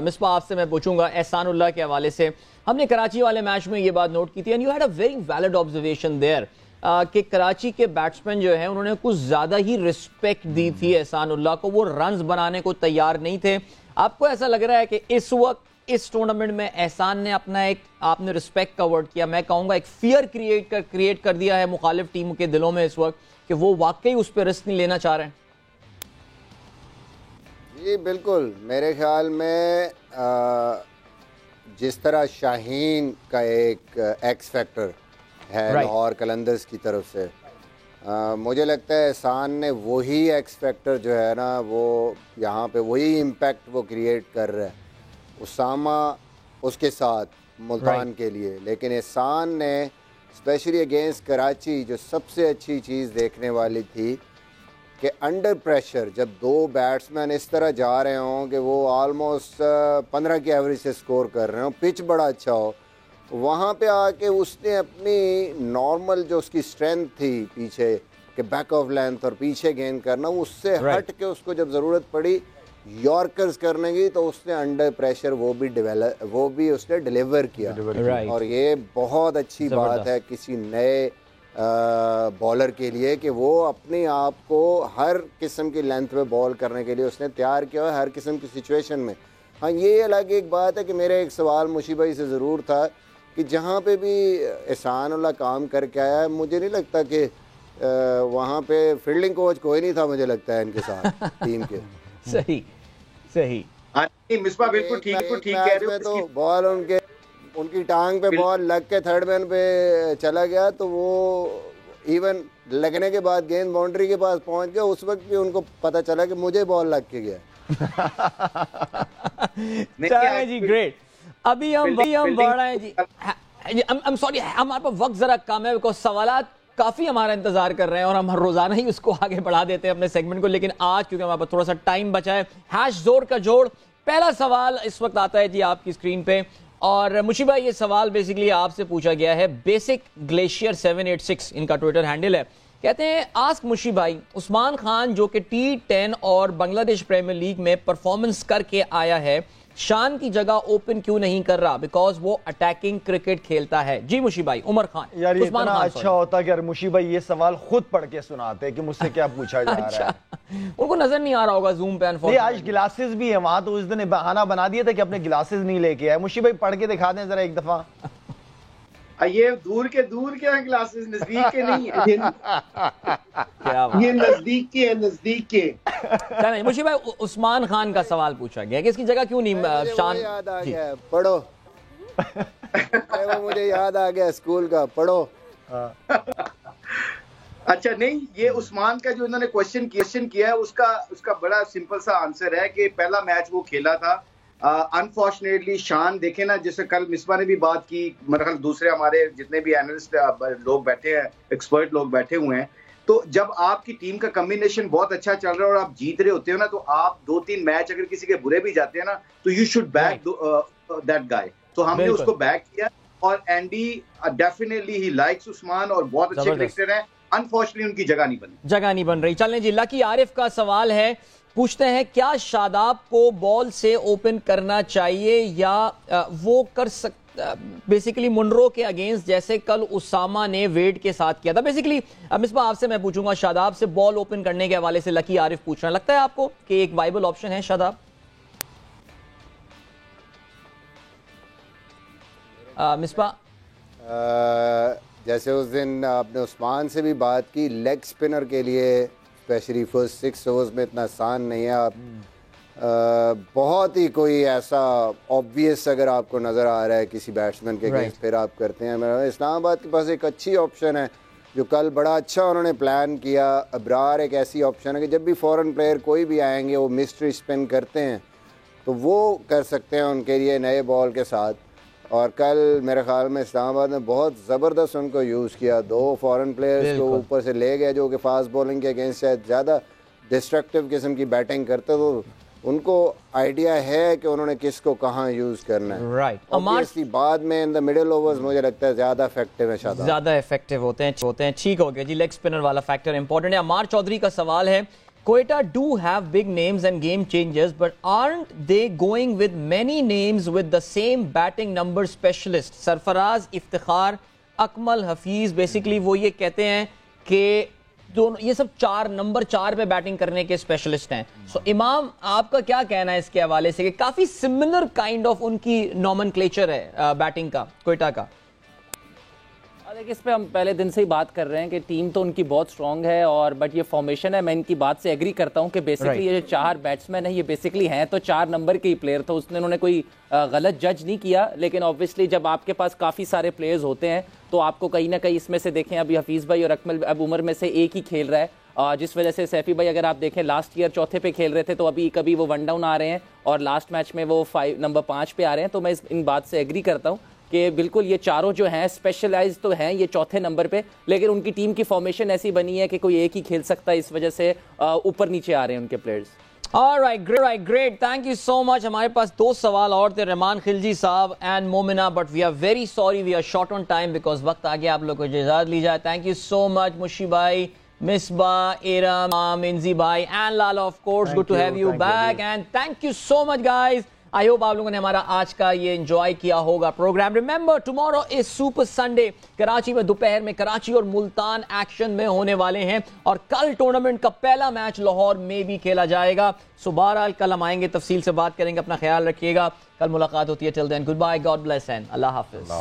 مصباح آپ سے میں پوچھوں گا احسان اللہ کے حوالے سے. ہم نے کراچی والے میچ میں یہ بات نوٹ کی تھی, and you had a very valid observation there, کہ کراچی کے بیٹسمین جو ہیں انہوں نے کچھ زیادہ ہی رسپیکٹ دی تھی احسان اللہ کو, وہ رنز بنانے کو تیار نہیں تھے. آپ کو ایسا لگ رہا ہے کہ اس وقت اس ٹورنامنٹ میں احسان نے اپنا ایک, آپ نے رسپیکٹ کا ورڈ کیا, میں کہوں گا ایک فیئر کریٹ کر دیا ہے مخالف ٹیم کے دلوں میں اس وقت, کہ وہ واقعی اس پہ رسک نہیں لینا چاہ رہے ہیں؟ جی بالکل, میرے خیال میں جس طرح شاہین کا ایک ایکس فیکٹر ہے لاہور قلندرز کی طرف سے, مجھے لگتا ہے احسان نے وہی ایکس فیکٹر جو ہے نا وہ یہاں پہ وہی امپیکٹ وہ کریٹ کر رہا ہے. اسامہ اس کے ساتھ ملتان کے لیے, لیکن احسان نے اسپیشلی اگینسٹ کراچی جو سب سے اچھی چیز دیکھنے والی تھی کہ انڈر پریشر جب 2 بیٹسمین اس طرح جا رہے ہوں کہ وہ آلموسٹ 15 کی ایوریج سے سکور کر رہے ہوں, پچ بڑا اچھا ہو, وہاں پہ آ کے اس نے اپنی نارمل جو اس کی اسٹرینتھ تھی پیچھے کہ بیک آف لینتھ اور پیچھے گیند کرنا, اس سے ہٹ کے اس کو جب ضرورت پڑی یارکرز کرنے کی تو اس نے انڈر پریشر وہ بھی اس نے ڈیلیور کیا. اور یہ بہت اچھی بات ہے کسی نئے بالر کے لیے کہ وہ اپنے آپ کو ہر قسم کی لینتھ پہ بال کرنے کے لیے اس نے تیار کیا ہے, ہر قسم کی سچویشن میں. ہاں یہ الگ ایک بات ہے کہ میرا ایک سوال مشی بھائی سے ضرور تھا کہ جہاں پہ بھی احسان اللہ کام کر کے آیا ہے, مجھے نہیں لگتا کہ وہاں پہ فیلڈنگ کوچ کوئی نہیں تھا, مجھے لگتا ہے ان کے ساتھ ٹیم کے. صحیح مصباح بالکل ٹھیک کہہ رہے ہو. تو بال ان کی ٹانگ پہ بال لگ کے تھرڈ مین پہ چلا گیا تو وہ ایون لگنے کے بعد گیند باؤنڈری کے پاس پہنچ گیا, اس وقت بھی ان کو پتا چلا کہ مجھے بال لگ کے گیا. جی گریٹ. ابھی ہم بڑھ رہے ہیں جی, سوری ہمارے پاس وقت ذرا کم ہے بیکاز سوالات کافی ہمارا انتظار کر رہے ہیں اور ہم ہر روزانہ ہی اس کو آگے بڑھا دیتے ہیں اپنے سیگمنٹ کو, لیکن آج کیونکہ ہمارے پاس تھوڑا سا ٹائم بچا ہے, ہیش زور کا جوڑ پہلا سوال اس وقت آتا ہے جی آپ کی اسکرین پہ. اور مشی بھائی یہ سوال بیسیکلی آپ سے پوچھا گیا ہے, بیسک گلیشیئر 786 ان کا ٹویٹر ہینڈل ہے, کہتے ہیں آسک مشی بھائی, عثمان خان جو کہ T10 اور بنگلہ دیش پریمیئر لیگ میں پرفارمنس کر کے آیا ہے, شان کی جگہ اوپن کیوں نہیں کر رہا, بیکاز وہ اٹیکنگ کرکٹ کھیلتا ہے. جی مشی بھائی. عمر خان. یار یہ اتنا اچھا ہوتا کہ مشی بھائی یہ سوال خود پڑھ کے سناتے کہ مجھ سے کیا پوچھا جا رہا ہے. ان کو نظر نہیں آ رہا ہوگا زوم پہ. نہیں, آج گلاسز بھی ہے وہاں, تو اس دن بہانہ بنا دیا تھا کہ اپنے گلاسز نہیں لے کے آئے. مشی بھائی پڑھ کے دکھا دیں ذرا ایک دفعہ. یہ دور کے ہیں گلاسز, نزدیک کے نہیں ہیں. یہ نزدیک کے ہیں, نزدیک کے. مشی بھائی عثمان خان کا سوال پوچھا گیا کہ اس کی جگہ کیوں نہیں شان. یاد آ گیا, پڑھو. مجھے یاد آ گیا اسکول کا, پڑھو. اچھا نہیں, یہ عثمان کا جو انہوں نے کوشچن کیا ہے اس کا بڑا سمپل سا آنسر ہے کہ پہلا میچ وہ کھیلا تھا. انفارچونیٹلی شان دیکھیں نا, جیسے کل مصباح نے بھی بات کی, میرے خیال دوسرے ہمارے جتنے بھی اینالسٹ لوگ بیٹھے ہیں, ایکسپرٹ لوگ بیٹھے ہوئے ہیں, تو جب آپ کی ٹیم کا کمبینیشن بہت اچھا چل رہا ہے اور آپ جیت رہے ہوتے ہو نا, تو آپ 2-3 میچ اگر کسی کے برے بھی جاتے ہیں نا, تو you should back that guy. تو ہم نے اس کو بیک کیا, اور اینڈی ڈیفینیٹلی ہی لائکس عثمان اور بہت اچھے کرکٹر ہیں. انفارچونیٹلی ان کی جگہ نہیں بن رہی. چلیں جی, لکی عارف کا سوال ہے, پوچھتے ہیں کیا شاداب کو بال سے اوپن کرنا چاہیے یا وہ کر سکتا بیسیکلی منرو کے اگینسٹ جیسے کل اسامہ نے ویڈ کے ساتھ کیا تھا. بیسیکلی مصباح آپ سے میں پوچھوں گا, شاداب سے بال اوپن کرنے کے حوالے سے لکی عارف پوچھ رہا ہے, لگتا ہے آپ کو کہ ایک وائبل آپشن ہے شاداب؟ مصباح جیسے اس دن آپ نے عثمان سے بھی بات کی, لیگ سپنر کے لیے اسپیشلی فرسٹ 6 اوورز میں اتنا آسان نہیں ہے. آپ بہت ہی کوئی ایسا آبویس اگر آپ کو نظر آ رہا ہے کسی بیٹسمین کے اگینسٹ, پھر آپ کرتے ہیں. اسلام آباد کے پاس ایک اچھی آپشن ہے جو کل بڑا اچھا انہوں نے پلان کیا. ابرار ایک ایسی آپشن ہے کہ جب بھی فورن پلیئر کوئی بھی آئیں گے وہ مسٹری اسپن کرتے ہیں, تو وہ کر سکتے ہیں ان کے لیے نئے بال کے ساتھ. اور کل میرے خیال میں اسلام آباد نے بہت زبردست ان کو یوز کیا. 2 فورن پلیئرز کو اوپر سے لے گئے جو کہ فاسٹ بولنگ کے اگینسٹ شاید زیادہ ڈسٹرکٹیو قسم کی بیٹنگ کرتے, تو ان کو آئیڈیا ہے کہ انہوں نے کس کو کہاں یوز کرنا ہے. رائٹ. بعد میں ان دا مڈل اوورز مجھے لگتا ہے زیادہ افیکٹو ہے, زیادہ افیکٹو ہوتے ہیں. ٹھیک ہو گیا جی, لیگ اسپنر والا فیکٹر امپورٹنٹ ہے. عمار چودھری کا سوال ہے, Quetta do have big names and game changers, but aren't they going with many names with the same batting number specialist? Sarfaraz, Iftikhar, Akmal, Hafeez. Basically وہ یہ کہتے ہیں کہ یہ سب نمبر 4 پہ بیٹنگ کرنے کے اسپیشلسٹ ہیں. سو امام آپ کا کیا کہنا ہے اس کے حوالے سے کہ کافی سملر کائنڈ آف ان کی نومنکلیچر ہے بیٹنگ کا, کوئٹہ کا؟ دیکھیں اس پہ ہم پہلے دن سے ہی بات کر رہے ہیں کہ ٹیم تو ان کی بہت سٹرونگ ہے, اور بٹ یہ فارمیشن ہے, میں ان کی بات سے ایگری کرتا ہوں کہ بیسکلی یہ جو 4 بیٹسمین ہیں یہ بیسکلی ہیں تو 4 نمبر کے ہی پلیئر, تو اس نے انہوں نے کوئی غلط جج نہیں کیا. لیکن آبویسلی جب آپ کے پاس کافی سارے پلیئرز ہوتے ہیں تو آپ کو کہیں نہ کہیں اس میں سے دیکھیں, ابھی حفیظ بھائی اور اکمل اب عمر میں سے ایک ہی کھیل رہا ہے, جس وجہ سے سیفی بھائی اگر آپ دیکھیں لاسٹ ایئر چوتھے پہ کھیل رہے تھے, تو ابھی کبھی وہ 1 ڈاؤن آ رہے ہیں اور لاسٹ میچ میں وہ نمبر 5 پہ آ رہے ہیں. تو میں ان بات سے ایگری کرتا ہوں کہ بالکل یہ چاروں جو ہیں اسپیشلائز تو ہیں یہ چوتھے نمبر پہ, لیکن ان کی ٹیم کی فارمیشن ایسی بنی ہے کہ کوئی ایک ہی کھیل سکتا ہے, اس وجہ سے اوپر نیچے آ رہے ہیں ان کے players. Alright, great. Thank you so much. ہمارے پاس 2 سوال اور تھے, رحمان خلجی صاحب and Momina, but we are very sorry we are short on time because وقت آگے آپ لوگ کو اجازت لی جائے. Thank you so much مشی بھائی, مصباح, ارم, انزی بھائی and Lala of course. Good to have you back and thank you so much guys. I hope آپ لوگوں نے ہمارا آج کا یہ انجوائے کیا ہوگا programme. Remember tomorrow is Super Sunday. Karachi میں دوپہر میں کراچی اور ملتان ایکشن میں ہونے والے ہیں, اور کل ٹورنامنٹ کا پہلا میچ لاہور میں بھی کھیلا جائے گا. سو بہرحال کل ہم آئیں گے, تفصیل سے بات کریں گے. اپنا خیال رکھیے گا, کل ملاقات ہوتی ہے. Till then goodbye, God bless and اللہ حافظ.